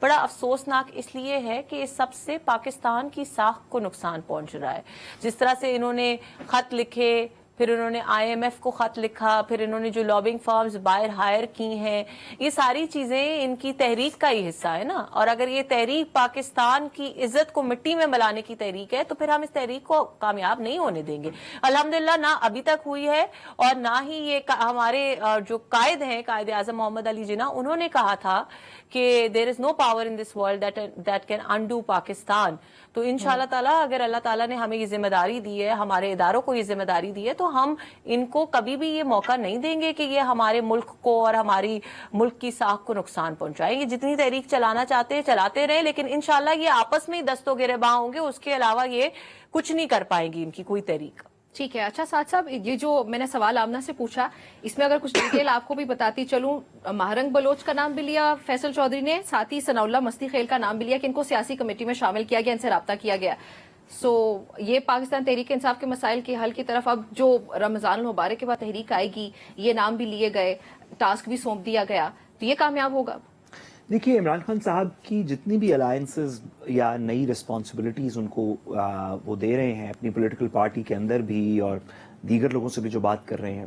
بڑا افسوسناک اس لیے ہے کہ اس سب سے پاکستان کی ساکھ کو نقصان پہنچ رہا ہے. جس طرح سے انہوں نے خط لکھے, پھر انہوں نے آئی ایم ایف کو خط لکھا, پھر انہوں نے جو لابنگ فارمز باہر ہائر کی ہیں, یہ ساری چیزیں ان کی تحریک کا ہی حصہ ہے نا. اور اگر یہ تحریک پاکستان کی عزت کو مٹی میں ملانے کی تحریک ہے تو پھر ہم اس تحریک کو کامیاب نہیں ہونے دیں گے. الحمدللہ نہ ابھی تک ہوئی ہے, اور نہ ہی یہ ہمارے جو قائد ہیں, قائد اعظم محمد علی جناح, انہوں نے کہا تھا کہ there is no power in this world that can undo Pakistan. تو انشاءاللہ تعالیٰ اگر اللہ تعالیٰ نے ہمیں یہ ذمہ داری دی ہے, ہمارے اداروں کو یہ ذمہ داری دی ہے, تو ہم ان کو کبھی بھی یہ موقع نہیں دیں گے کہ یہ ہمارے ملک کو اور ہماری ملک کی ساکھ کو نقصان پہنچائیں. یہ جتنی تحریک چلانا چاہتے ہیں چلاتے رہیں, لیکن انشاءاللہ یہ آپس میں ہی دست و گریباں ہوں گے, اس کے علاوہ یہ کچھ نہیں کر پائیں گی ان کی کوئی تحریک. ٹھیک ہے. اچھا سعد صاحب, یہ جو میں نے سوال آمنہ سے پوچھا, اس میں اگر کچھ ڈیٹیل آپ کو بھی بتاتی چلوں. مہرنگ بلوچ کا نام بھی لیا فیصل چودھری نے, ساتھ ہی ثناء اللہ مستی خیل کا نام بھی لیا کہ ان کو سیاسی کمیٹی میں شامل کیا گیا, ان سے رابطہ کیا گیا. سو یہ پاکستان تحریک انصاف کے مسائل کے حل کی طرف اب جو رمضان المبارک کے بعد تحریک آئے گی, یہ نام بھی لیے گئے, ٹاسک بھی سونپ دیا گیا, تو یہ کامیاب ہوگا؟ دیکھیے, عمران خان صاحب کی جتنی بھی الائنسز یا نئی رسپانسبلٹیز ان کو وہ دے رہے ہیں اپنی پولیٹیکل پارٹی کے اندر بھی, اور دیگر لوگوں سے بھی جو بات کر رہے ہیں,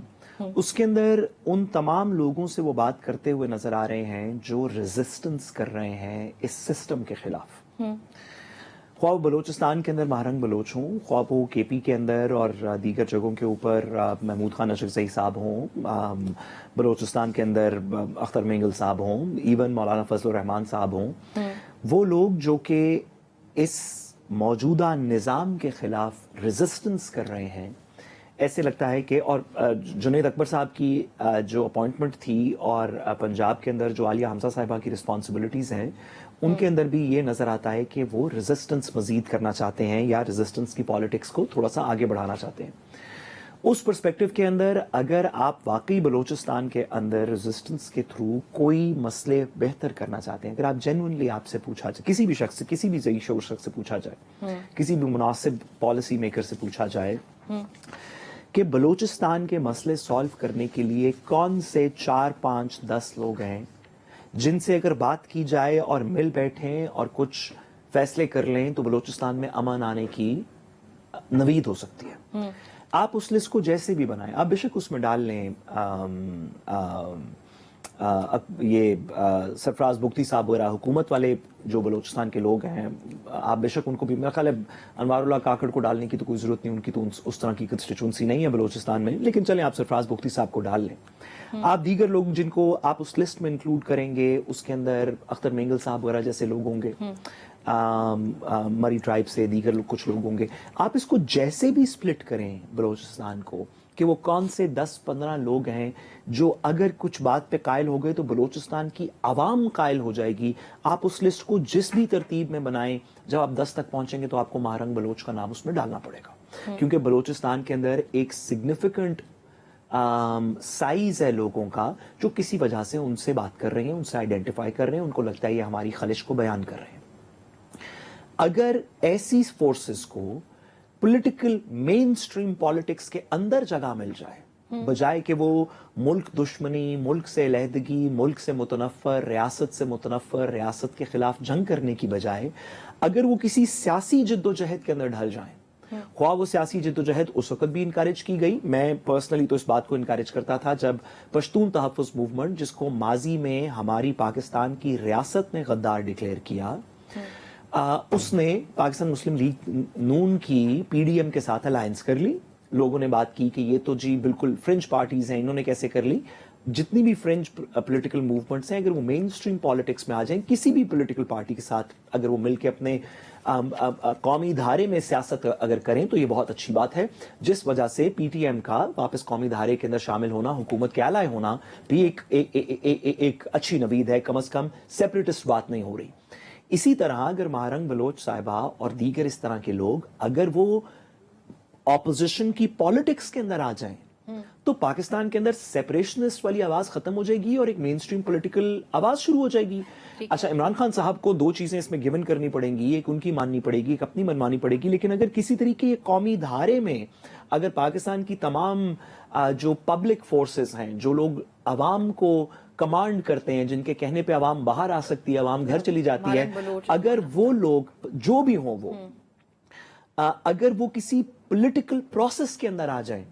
اس کے اندر ان تمام لوگوں سے وہ بات کرتے ہوئے نظر آ رہے ہیں جو ریزسٹنس کر رہے ہیں اس سسٹم کے خلاف. خواہ بلوچستان کے اندر مہرنگ بلوچ ہوں, خواہ وہ کے پی کے اندر اور دیگر جگہوں کے اوپر محمود خان اشرفزئی صاحب ہوں, بلوچستان کے اندر اختر مینگل صاحب ہوں, ایون مولانا فضل الرحمان صاحب ہوں, وہ لوگ جو کہ اس موجودہ نظام کے خلاف ریزسٹنس کر رہے ہیں, ایسے لگتا ہے کہ, اور جنید اکبر صاحب کی جو اپوائنٹمنٹ تھی اور پنجاب کے اندر جو عالیہ حمزہ صاحبہ کی رسپانسبلٹیز ہیں, ان کے اندر بھی یہ نظر آتا ہے کہ وہ ریزسٹنس مزید کرنا چاہتے ہیں یا ریزسٹنس کی پالیٹکس کو تھوڑا سا آگے بڑھانا چاہتے ہیں. اس پرسپیکٹو کے اندر اگر آپ واقعی بلوچستان کے اندر ریزسٹنس کے تھرو کوئی مسئلے بہتر کرنا چاہتے ہیں, اگر آپ جینوئنلی آپ سے پوچھا جائے, کسی بھی شخص سے, کسی بھی ذی شعور شخص سے پوچھا جائے, کسی بھی مناسب پالیسی میکر سے پوچھا جائے کہ بلوچستان کے مسئلے سالو کرنے کے لیے کون سے 4 5 10 لوگ ہیں جن سے اگر بات کی جائے اور مل بیٹھیں اور کچھ فیصلے کر لیں تو بلوچستان میں امن آنے کی نوید ہو سکتی ہے. آپ اس لسٹ کو جیسے بھی بنائیں, آپ بے شک اس میں ڈال لیں یہ سرفراز بگٹی صاحب وغیرہ, حکومت والے جو بلوچستان کے لوگ ہیں, آپ بے شک ان کو بھی, میرا خیال ہے انوار اللہ کاکڑ کو ڈالنے کی تو کوئی ضرورت نہیں, ان کی تو اس طرح کی کنسٹیچوئنسی نہیں ہے بلوچستان میں, لیکن چلیں آپ سرفراز بگٹی صاحب کو ڈال لیں. آپ دیگر لوگ جن کو آپ اس لسٹ میں انکلوڈ کریں گے, اس کے اندر اختر مینگل صاحب وغیرہ جیسے لوگ ہوں گے, مری ٹرائب سے دیگر کچھ لوگ ہوں گے. آپ اس کو جیسے بھی سپلٹ کریں بلوچستان کو کہ وہ کون سے 10-15 لوگ ہیں جو اگر کچھ بات پہ قائل ہو گئے تو بلوچستان کی عوام قائل ہو جائے گی. آپ اس لسٹ کو جس بھی ترتیب میں بنائیں, جب آپ 10 تک پہنچیں گے تو آپ کو مہرنگ بلوچ کا نام اس میں ڈالنا پڑے گا, کیونکہ بلوچستان کے اندر ایک سگنیفیکنٹ سائز ہے لوگوں کا جو کسی وجہ سے ان سے بات کر رہے ہیں, ان سے آئیڈینٹیفائی کر رہے ہیں, ان کو لگتا ہے یہ ہماری خلش کو بیان کر رہے ہیں. اگر ایسی فورسز کو پولیٹیکل مین سٹریم پالیٹکس کے اندر جگہ مل جائے, بجائے کہ وہ ملک دشمنی, ملک سے علیحدگی, ملک سے متنفر, ریاست سے متنفر, ریاست کے خلاف جنگ کرنے کی بجائے اگر وہ کسی سیاسی جد و جہد کے اندر ڈھل جائیں, خواہ وہ سیاسی جد و جہد اس وقت بھی انکریج کی گئی. میں پرسنلی تو اس بات کو انکریج کرتا تھا جب پشتون تحفظ موومنٹ, جس کو ماضی میں ہماری پاکستان کی ریاست نے غدار ڈکلیئر کیا, اس نے پاکستان مسلم لیگ نون کی پی ڈی ایم کے ساتھ الائنس کر لی. لوگوں نے بات کی کہ یہ تو جی بالکل فرنج پارٹیز ہیں, انہوں نے کیسے کر لی. جتنی بھی فرنج پولیٹیکل موومنٹس ہیں, اگر وہ مین سٹریم پالیٹکس میں آ جائیں, کسی بھی پولیٹیکل پارٹی کے ساتھ اگر وہ مل کے اپنے قومی دھارے میں سیاست اگر کریں تو یہ بہت اچھی بات ہے, جس وجہ سے پی ٹی ایم کا واپس قومی دھارے کے اندر شامل ہونا, حکومت کے الائے ہونا بھی ایک اچھی نوید ہے. کم از کم سیپریٹسٹ بات نہیں ہو رہی. اسی طرح اگر مہرنگ بلوچ صاحبہ اور دیگر اس طرح کے لوگ اگر وہ اپوزیشن کی پالیٹکس کے اندر آ جائیں تو پاکستان کے اندر سیپریشنسٹ والی آواز ختم ہو جائے گی اور ایک مین سٹریم پولیٹیکل آواز شروع ہو جائے گی. اچھا, عمران خان صاحب کو دو چیزیں اس میں گیون کرنی پڑیں گی, ایک ان کی ماننی پڑے گی, ایک اپنی منمانی پڑے گی. لیکن اگر کسی طریقے قومی دھارے میں اگر پاکستان کی تمام جو پبلک فورسز ہیں, جو لوگ عوام کو کمانڈ کرتے ہیں, جن کے کہنے پہ عوام باہر آ سکتی ہے, عوام گھر چلی جاتی ہے, اگر وہ لوگ جو بھی ہوں وہ اگر وہ کسی پولیٹیکل پروسیس کے اندر آ جائیں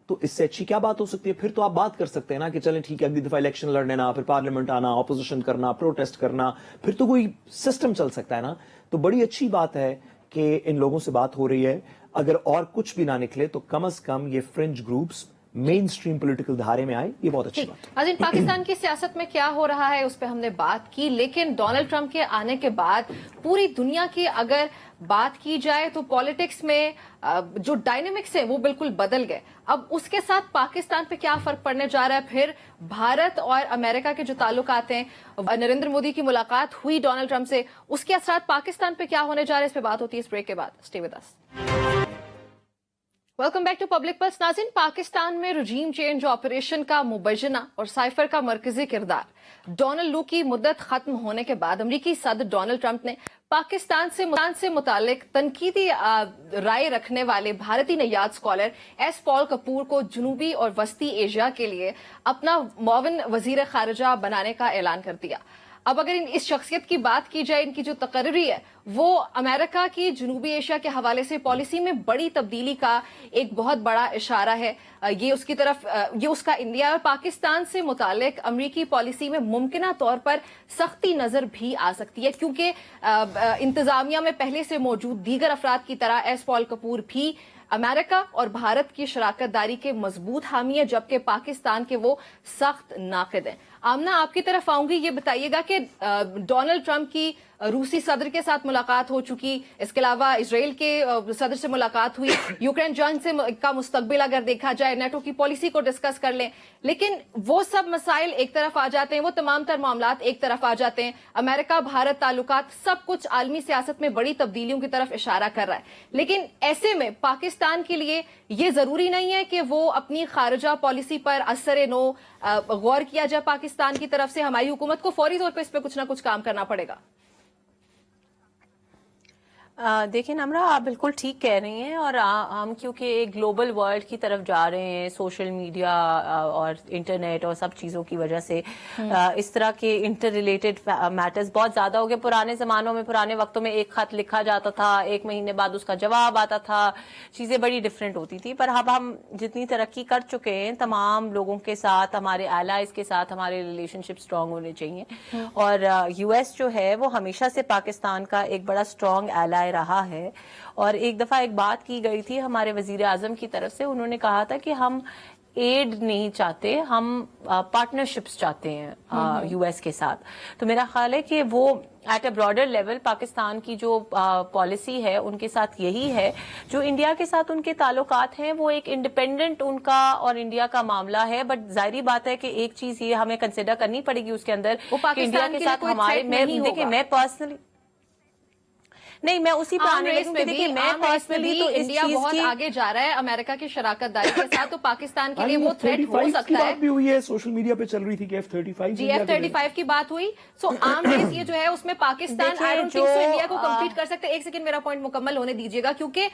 تو اس سے اچھی کیا بات ہو سکتی ہے؟ پھر تو آپ بات کر سکتے ہیں نا کہ چلیں ٹھیک ہے, اگلی دفعہ الیکشن لڑنا, پھر پارلیمنٹ آنا, اپوزیشن کرنا, پروٹیسٹ کرنا, پھر تو کوئی سسٹم چل سکتا ہے نا. تو بڑی اچھی بات ہے کہ ان لوگوں سے بات ہو رہی ہے. اگر اور کچھ بھی نہ نکلے تو کم از کم یہ فرنج گروپس مین سٹریم پولیٹیکل دھارے میں آئے, یہ بہت اچھی بات ہے. ناظرین, پاکستان کی سیاست میں کیا ہو رہا ہے اس پہ ہم نے بات کی, لیکن ڈونلڈ ٹرمپ کے آنے کے بعد پوری دنیا کی اگر بات کی جائے تو پالیٹکس میں جو ڈائنامکس ہیں وہ بالکل بدل گئے. اب اس کے ساتھ پاکستان پہ کیا فرق پڑنے جا رہا ہے؟ پھر بھارت اور امریکہ کے جو تعلقات ہیں, نریندر مودی کی ملاقات ہوئی ڈونلڈ ٹرمپ سے, اس کے اثرات پاکستان پہ کیا ہونے جا رہے ہیں, اس پہ بات ہوتی ہے اس بریک کے بعد. Stay with us. Welcome back to Public Pulse. ناظرین, پاکستان میں رجیم چینج آپریشن کا مبینہ اور سائفر کا مرکزی کردار ڈونلڈ لو کی مدت ختم ہونے کے بعد امریکی صدر ڈونلڈ ٹرمپ نے پاکستان سے متعلق تنقیدی رائے رکھنے والے بھارتی نیاد اسکالر ایس پال کپور کو جنوبی اور وسطی ایشیا کے لیے اپنا معاون وزیر خارجہ بنانے کا اعلان کر دیا. اب اگر اس شخصیت کی بات کی جائے, ان کی جو تقرری ہے وہ امریکہ کی جنوبی ایشیا کے حوالے سے پالیسی میں بڑی تبدیلی کا ایک بہت بڑا اشارہ ہے. یہ اس کی طرف, یہ اس کا انڈیا اور پاکستان سے متعلق امریکی پالیسی میں ممکنہ طور پر سختی نظر بھی آ سکتی ہے, کیونکہ انتظامیہ میں پہلے سے موجود دیگر افراد کی طرح ایس پال کپور بھی امریکہ اور بھارت کی شراکت داری کے مضبوط حامی ہے, جبکہ پاکستان کے وہ سخت ناقد ہیں. آمنہ, آپ کی طرف آؤں گی. یہ بتائیے گا کہ ڈونلڈ ٹرمپ کی روسی صدر کے ساتھ ملاقات ہو چکی, اس کے علاوہ اسرائیل کے صدر سے ملاقات ہوئی, یوکرین جنگ کا مستقبل اگر دیکھا جائے, نیٹو کی پالیسی کو ڈسکس کر لیں, لیکن وہ سب مسائل ایک طرف آ جاتے ہیں, وہ تمام تر معاملات ایک طرف آ جاتے ہیں. امریکہ بھارت تعلقات سب کچھ عالمی سیاست میں بڑی تبدیلیوں کی طرف اشارہ کر رہا ہے. لیکن ایسے میں پاکستان کے لیے یہ ضروری نہیں ہے کہ وہ اپنی خارجہ پالیسی پر اثر نو غور کیا جائے. پاکستان کی طرف سے ہماری حکومت کو فوری طور پہ اس پہ کچھ نہ کچھ کام کرنا پڑے گا. دیکھیں نمرہ, آپ بالکل ٹھیک کہہ رہی ہیں, اور ہم کیونکہ ایک گلوبل ورلڈ کی طرف جا رہے ہیں, سوشل میڈیا اور انٹرنیٹ اور سب چیزوں کی وجہ سے اس طرح کے انٹر ریلیٹڈ میٹرز بہت زیادہ ہو گئے. پرانے زمانوں میں, پرانے وقتوں میں ایک خط لکھا جاتا تھا, 1 مہینے بعد اس کا جواب آتا تھا, چیزیں بڑی ڈفرینٹ ہوتی تھی. پر اب ہم جتنی ترقی کر چکے ہیں, تمام لوگوں کے ساتھ, ہمارے الائز کے ساتھ ہمارے ریلیشن شپ اسٹرانگ ہونے چاہیے. اور یو ایس جو ہے وہ ہمیشہ سے پاکستان کا ایک بڑا اسٹرانگ الائے رہا ہے. اور ایک دفعہ ایک بات کی گئی تھی ہمارے وزیر اعظم کی طرف سے, انہوں نے کہا تھا کہ ہم ایڈ نہیں چاہتے, ہم پارٹنرشپس چاہتے ہیں یو ایس کے ساتھ. تو میرا خیال ہے کہ وہ at a broader level Pakistan کی جو پالیسی ہے ان کے ساتھ یہی ہے. جو انڈیا کے ساتھ ان کے تعلقات ہیں وہ ایک انڈیپینڈنٹ ان کا اور انڈیا کا معاملہ ہے. بٹ ظاہری بات ہے کہ ایک چیز یہ ہمیں کنسیڈر کرنی پڑے گی اس کے اندر کہ انڈیا کے ساتھ ہمارے, دیکھیں میں پرسنلی نہیں, میں اسی پہ آنے لگوں کہ دیکھیں میں پرسنلی تو انڈیا بہت آگے جا رہا ہے امریکہ کی شراکت داری کے ساتھ, تو پاکستان کے لیے وہ تھریٹ ہو سکتا ہے. بات بھی ہوئی ہے, سوشل میڈیا پہ چل رہی تھی کہ F-35 جی F-35 کی بات ہوئی. سو عام ریس یہ جو ہے اس میں پاکستان انڈیا کو کمپیٹ کر سکتے. ایک سیکنڈ میرا پوائنٹ مکمل ہونے دیجیے گا, کیونکہ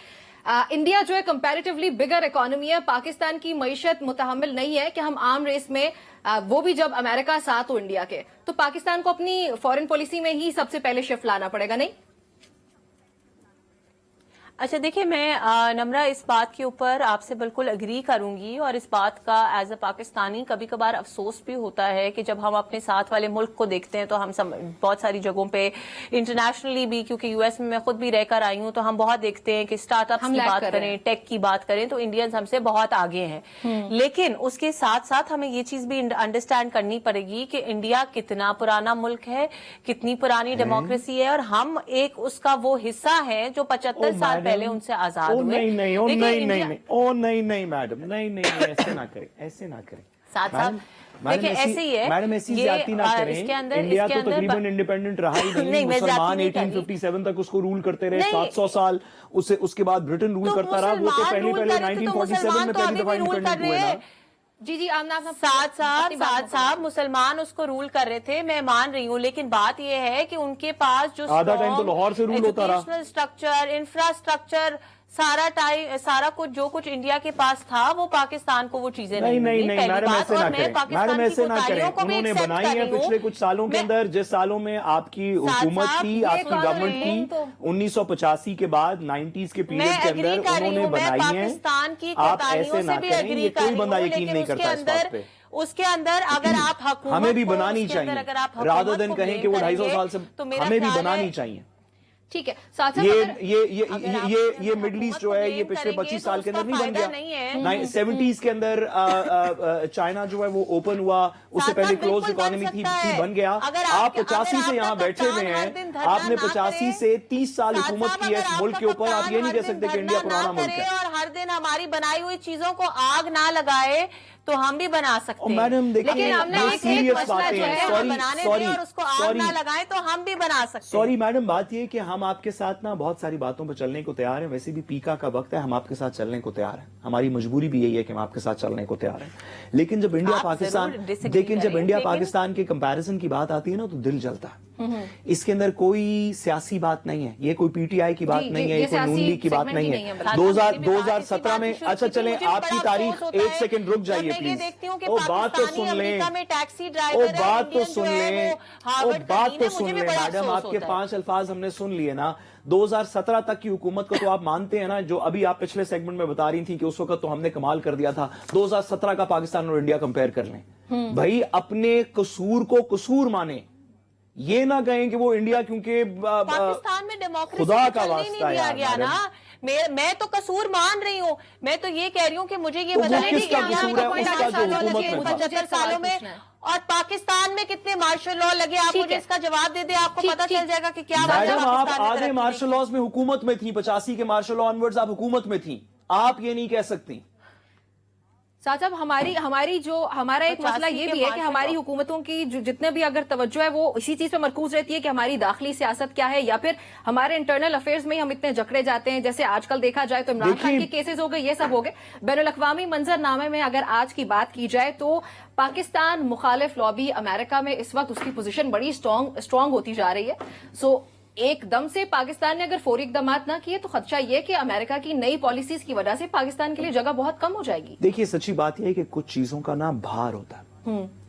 انڈیا جو ہے کمپیریٹیولی بگر اکانومی ہے, پاکستان کی معیشت متحمل نہیں ہے کہ ہم عام ریس میں, وہ بھی جب امریکہ ساتھ ہو انڈیا کے, تو پاکستان کو اپنی فورن پالیسی میں ہی سب سے پہلے شفٹ لانا پڑے گا. نہیں अच्छा देखिए, मैं नम्रा इस बात के ऊपर आपसे बिल्कुल अग्री करूंगी, और इस बात का एज अ पाकिस्तानी कभी कभार अफसोस भी होता है कि जब हम अपने साथ वाले मुल्क को देखते हैं तो हम बहुत सारी जगहों पे इंटरनेशनली भी, क्योंकि यूएस में मैं खुद भी रहकर आई हूं, तो हम बहुत देखते हैं कि स्टार्टअप्स की बात करें, टेक की बात करें, तो इंडियंस हमसे बहुत आगे हैं। लेकिन उसके साथ साथ हमें ये चीज भी अंडरस्टैंड करनी पड़ेगी कि इंडिया कितना पुराना मुल्क है, कितनी पुरानी डेमोक्रेसी है, और हम एक उसका वो हिस्सा है जो 75 साल पहले उनसे आजाद हुए। नहीं नहीं, ओ नहीं नहीं नहीं, ओ नहीं नहीं मैडम, नहीं नहीं, ऐसे ना करें, ऐसे ना करें। साथ देखिए ऐसे ही है मैडम, ऐसी ज्यादती ना करें। इंडिया तो तकरीबन इंडिपेंडेंट रहा ही नहीं। मुसलमान 1857 तक उसको रूल करते रहे, 700 साल। उसके बाद ब्रिटेन रूल करता रहा। वो तो पहले 1947 में पहली दफा इंडिपेंडेंट हुए ना। जी आमना, साथ मुसलमान उसको रूल कर रहे थे, मैं मान रही हूँ, लेकिन बात यह है कि उनके पास जो आधा टाइम तो लाहौर से रूल होता रहा, स्ट्रक्चर, इंफ्रास्ट्रक्चर, सारा कुछ जो कुछ इंडिया के पास था वो पाकिस्तान को वो चीजें नहीं नहीं नहीं, मैडम ऐसे ना करें, मैडम ऐसे ना करें। उन्होंने बनाई है पिछले कुछ सालों के अंदर, जिस सालों में आपकी हुकूमत थी, आपकी गवर्नमेंट थी, 1985 के बाद 90s के पीरियड के अंदर उन्होंने बनाई है। आप ऐसे ना करें, ये कोई बंदा यकीन नहीं करता इस बात पे। उसके अंदर अगर आप हुकूमत हमें भी बनानी चाहिए, रादर देन कहें कि वो 250 साल से, हमें भी बनानी चाहिए। ठीक है, साथ साथ ये मिडिल ईस्ट जो है, ये पिछले 25 साल के अंदर नहीं बन गया। 70s के अंदर चाइना जो है वो ओपन हुआ, उससे पहले क्लोज इकोनॉमी थी, बन गया। आप 85 से यहाँ बैठे हुए हैं, आपने 85 से 30 साल हुकूमत की है इस मुल्क के ऊपर। आप ये नहीं कह सकते कि इंडिया पुराना मुल्क है। और हर दिन हमारी बनाई हुई चीजों को आग ना लगाए तो हम भी बना सकते हैं। मैडम देखिए, ये सीरियस बातें हैं। सॉरी, और उसको आग ना लगाएं तो हम भी बना सकते हैं। सॉरी मैडम, बात ये है कि हम आपके साथ ना बहुत सारी बातों पर चलने को तैयार हैं। वैसे भी पीका का वक्त है, हम आपके साथ चलने को तैयार हैं। हमारी मजबूरी भी यही है कि हम आपके साथ चलने को तैयार हैं। लेकिन जब इंडिया पाकिस्तान के कंपैरिजन की बात आती है ना, तो दिल जलता है। इसके अंदर कोई सियासी बात नहीं है, ये कोई पीटीआई की बात नहीं है, ये कोई नून लीग की बात नहीं है। 2017 में, अच्छा चलें, आपकी तारीख, एक सेकंड रुक जाइए प्लीज। ओ बात तो सुन लें, ओ बात तो सुन लें, ओ बात तो सुन लें मैडम। आपके 5 अल्फाज हमने सुन लिए ना। 2017 तक की हुकूमत को तो आप मानते हैं ना, जो अभी आप पिछले सेगमेंट में बता रही थी कि उस वक्त तो हमने कमाल कर दिया था। 2017 का पाकिस्तान और इंडिया कंपेयर कर लें भाई, अपने कसूर को कसूर माने, ये ना कहें कि वो इंडिया क्योंकि पाकिस्तान में डेमोक्रेसी खुदा का नहीं वास्ता दिया गया ना। मैं तो कसूर मान रही हूँ, मैं तो ये कह रही हूँ कि मुझे ये बताने की 75 सालों में और पाकिस्तान में कितने मार्शल लॉ लगे, आप मुझे इसका जवाब दे दे, आपको पता चल जाएगा कि क्या बात है। मैडम, आप आधे मार्शल लॉज में हुकूमत में थी, 85 के मार्शल लॉ ऑनवर्ड्स आप हुकूमत में थी। आप ये नहीं कह सकती। साहब, हमारा एक मसला ये भी है कि हमारी हुकूमतों की जितने भी अगर तवज्जो है वो इसी चीज पे मरकूज रहती है कि हमारी दाखिली सियासत क्या है, या फिर हमारे इंटरनल अफेयर्स में हम इतने जकड़े जाते हैं। जैसे आजकल देखा जाए तो इमरान खान के केसेस हो गए, ये सब हो गए। बैनुल अक़वामी मंजरनामे में अगर आज की बात की जाए तो पाकिस्तान मुखालिफ लॉबी अमेरिका में इस वक्त उसकी पोजीशन बड़ी स्ट्रांग होती जा रही है। सो एकदम से पाकिस्तान ने अगर फौरी इक़दामात ना किए तो खदशा ये कि अमेरिका की नई पॉलिसीज की वजह से पाकिस्तान के लिए जगह बहुत कम हो जाएगी। देखिए, सच्ची बात यह है कि कुछ चीजों का ना भार होता है,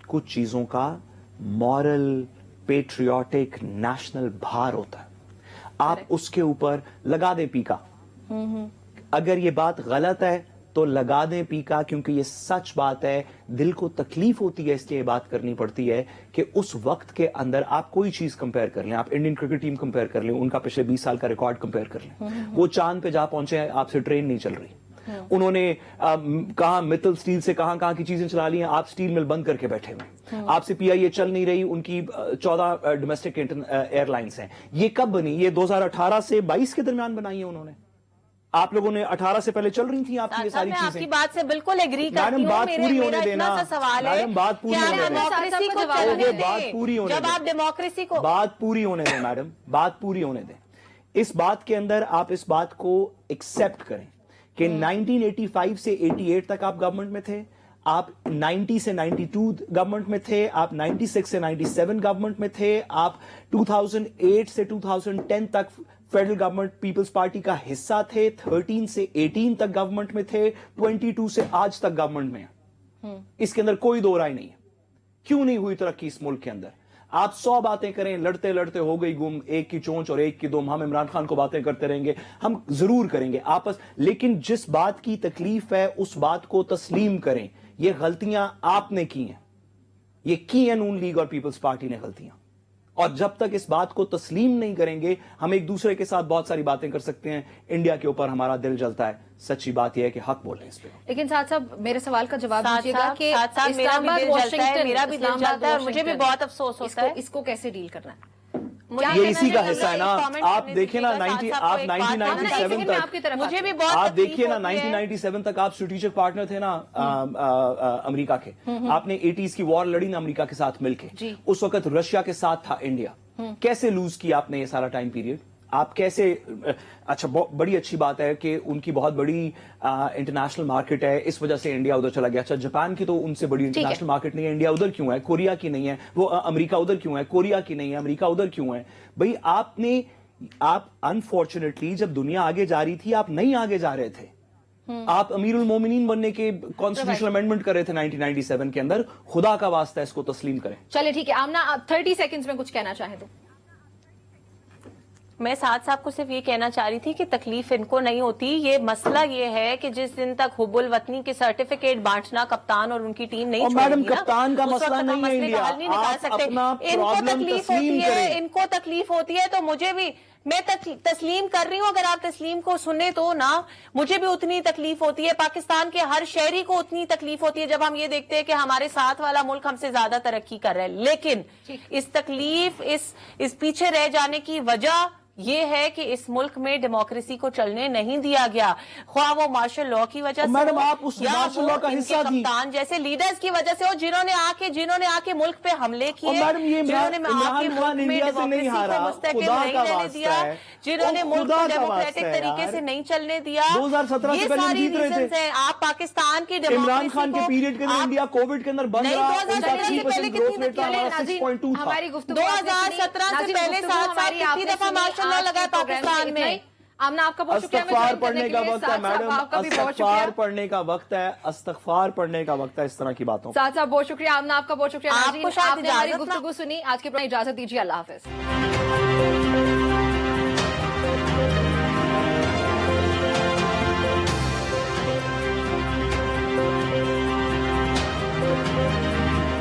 कुछ चीजों का मॉरल, पेट्रियोटिक, नेशनल भार होता है। आप उसके ऊपर लगा दे पीका। अगर ये बात गलत है तो लगा दें पीका, क्योंकि ये सच बात है। दिल को तकलीफ होती है, इसलिए बात करनी पड़ती है कि उस वक्त के अंदर आप कोई चीज कंपेयर कर लें, आप इंडियन क्रिकेट टीम कंपेयर कर लें, उनका पिछले 20 साल का रिकॉर्ड कंपेयर कर लें। वो चांद पे जा पहुंचे हैं, आपसे ट्रेन नहीं चल रही। उन्होंने कहा मित्तल स्टील से कहां की चीजें चला ली हैं, आप स्टील मिल बंद करके बैठे हुए। आपसे पीआईए चल नहीं रही, उनकी 14 डोमेस्टिक एयरलाइंस हैं। ये कब बनी? ये 2018 से 22 के दरमियान बनाई है उन्होंने। आप लोगों ने 18 से पहले चल रही थी आपकी ये सारी चीजें। आपकी बात से बिल्कुल एग्री करती हूं। बात पूरी होने देना। सवाल है, मैडम बात पूरी होने देना। डेमोक्रेसी को चलने दें। जब आप डेमोक्रेसी को, बात पूरी होने दें मैडम, बात पूरी होने दें। इस बात के अंदर आप इस बात को एक्सेप्ट करें कि 1985 से 88 तक आप गवर्नमेंट में थे, आप 90 से 92 गवर्नमेंट में थे, आप 96 से 97 गवर्नमेंट में थे, आप 2008 से 2010 तक फेडरल गवर्नमेंट पीपल्स पार्टी का हिस्सा थे, 13 से 18 तक गवर्नमेंट में थे, 22 से आज तक गवर्नमेंट में। इसके अंदर कोई दो राय नहीं है। क्यों नहीं हुई तरक्की इस मुल्क के अंदर? आप 100 बातें करें, लड़ते लड़ते हो गई गुम, एक की चोंच और एक की दुम, हम इमरान खान को बातें करते रहेंगे, हम जरूर करेंगे आपस, लेकिन जिस बात की तकलीफ है उस बात को तस्लीम करें। ये गलतियां आपने की हैं, ये की है नून लीग और पीपल्स पार्टी ने गलतियां, और जब तक इस बात को तस्लीम नहीं करेंगे हम एक दूसरे के साथ बहुत सारी बातें कर सकते हैं। इंडिया के ऊपर हमारा दिल जलता है, सच्ची बात यह है कि हक बोल रहे हैं इस पे। लेकिन साथ साथ मेरे सवाल का जवाब साथ दीजिएगा साथ कि साथ साथ मेरा भी इस्लामाबाद, दिल जलता है, वॉशिंगटन, मेरा भी दिल इस्लामाबाद, जलता है और मुझे भी वॉशिंगटन, बहुत अफसोस होता है। इसको कैसे डील करना है? ये इसी का हिस्सा है ना। आप देखिए ना आप 1997 तक, मुझे भी बहुत आप देखिए ना तकलीफ होती है। 1997 तक आप स्ट्रेटेजिक पार्टनर थे ना अमेरिका के। आपने 80s की वॉर लड़ी ना अमेरिका के साथ मिलके। जी। उस वक्त रशिया के साथ था इंडिया। कैसे लूज किया आपने ये सारा टाइम पीरियड? आप कैसे, अच्छा बड़ी अच्छी बात है कि उनकी बहुत बड़ी इंटरनेशनल मार्केट है, इस वजह से इंडिया उधर चला गया। अच्छा जापान की तो उनसे बड़ी इंटरनेशनल मार्केट नहीं है, इंडिया उधर क्यों है? कोरिया की नहीं है, वो अमेरिका उधर क्यों है? कोरिया की नहीं है, अमेरिका उधर क्यों है? भाई आप अनफॉर्चुनेटली जब दुनिया आगे जा रही थी आप नहीं आगे जा रहे थे। आप अमीरुल मोमिनीन बनने के कॉन्स्टिट्यूशनल अमेंडमेंट कर रहे थे 1997 के अंदर। खुदा का वास्ता इसको तस्लीम करें। चलिए ठीक है आमना, आप 30 सेकंड्स में कुछ कहना चाहें तो। मैं साथ साहब को सिर्फ ये कहना चाह रही थी कि तकलीफ इनको नहीं होती। ये मसला ये है कि जिस दिन तक हुब्बुल वतनी के सर्टिफिकेट बांटना कप्तान और उनकी टीम नहीं और मैडम छोड़ेगी ना, कप्तान का उस मसला वक्त हम नहीं है मसले इंडिया। का हल नहीं निकाल आप सकते। अपना इनको प्रॉब्लम तकलीफ तस्लीम होती है, करें। इनको तकलीफ होती है तो मुझे भी, मैं तस्लीम कर रही हूं। अगर आप तस्लीम को सुने तो ना, मुझे भी उतनी तकलीफ होती है, पाकिस्तान के हर शहरी को उतनी तकलीफ होती है जब हम ये देखते हैं कि हमारे साथ वाला मुल्क हमसे ज्यादा तरक्की कर रहा है। लेकिन इस तकलीफ, इस पीछे रह जाने की वजह ये है कि इस मुल्क में डेमोक्रेसी को चलने नहीं दिया गया, ख्वाह वो मार्शल लॉ की वजह से मैडम हो, आप उस या मार्शल वो लॉ का इनके हिस्सा थी। कप्तान जैसे लीडर्स की वजह से हो, जिन्होंने आके मुल्क पे हमले किए, मैडम ये जिन्होंने इमरान आके खान मुल्क में इंडिया से नहीं डेमोक्रेसी हारा, को मुस्तकिल खुदा नहीं का रहने वास्ता दिया, है। जिन्होंने और मुल्क खुदा को का डेमोक्रेटिक वास्ता है तरीके यार। से नहीं चलने दिया। 2017 से ये पहले हम सारी जीत रहे थे। रीजंस हैं। आप पाकिस्तान की इमरान डेमोक्रेसी खान के पीरियड के अंदर इंडिया कोविड के अंदर बंद नहीं, रहा, 2017 से पहले 3% ग्रोथ कितनी रेट था, चले, हमारा 6.2 था। हमारी गुफ्तगू 2017 से पहले साथ साथ कितनी दफा मार्शल लॉ लगा पाकिस्तान में। आमना आपका बहुत शुक्रिया हमें अस्तगफार ज्वाइन करने पढ़ने के का लिए। वक्त है साथ साहब मैडम, आपका भी बहुत अस्तगफार शुक्रिया। पढ़ने का वक्त है, अस्तगफार पढ़ने का वक्त है इस तरह की बातों। साथ साहब बहुत शुक्रिया, आमना आपका बहुत शुक्रिया। आपको नाज़रीन, शायद आपने हमारी इजाजत ना- गुफ्तगू सुनी, आज के प्रोग्राम इजाजत दीजिए, अल्लाह हाफिज।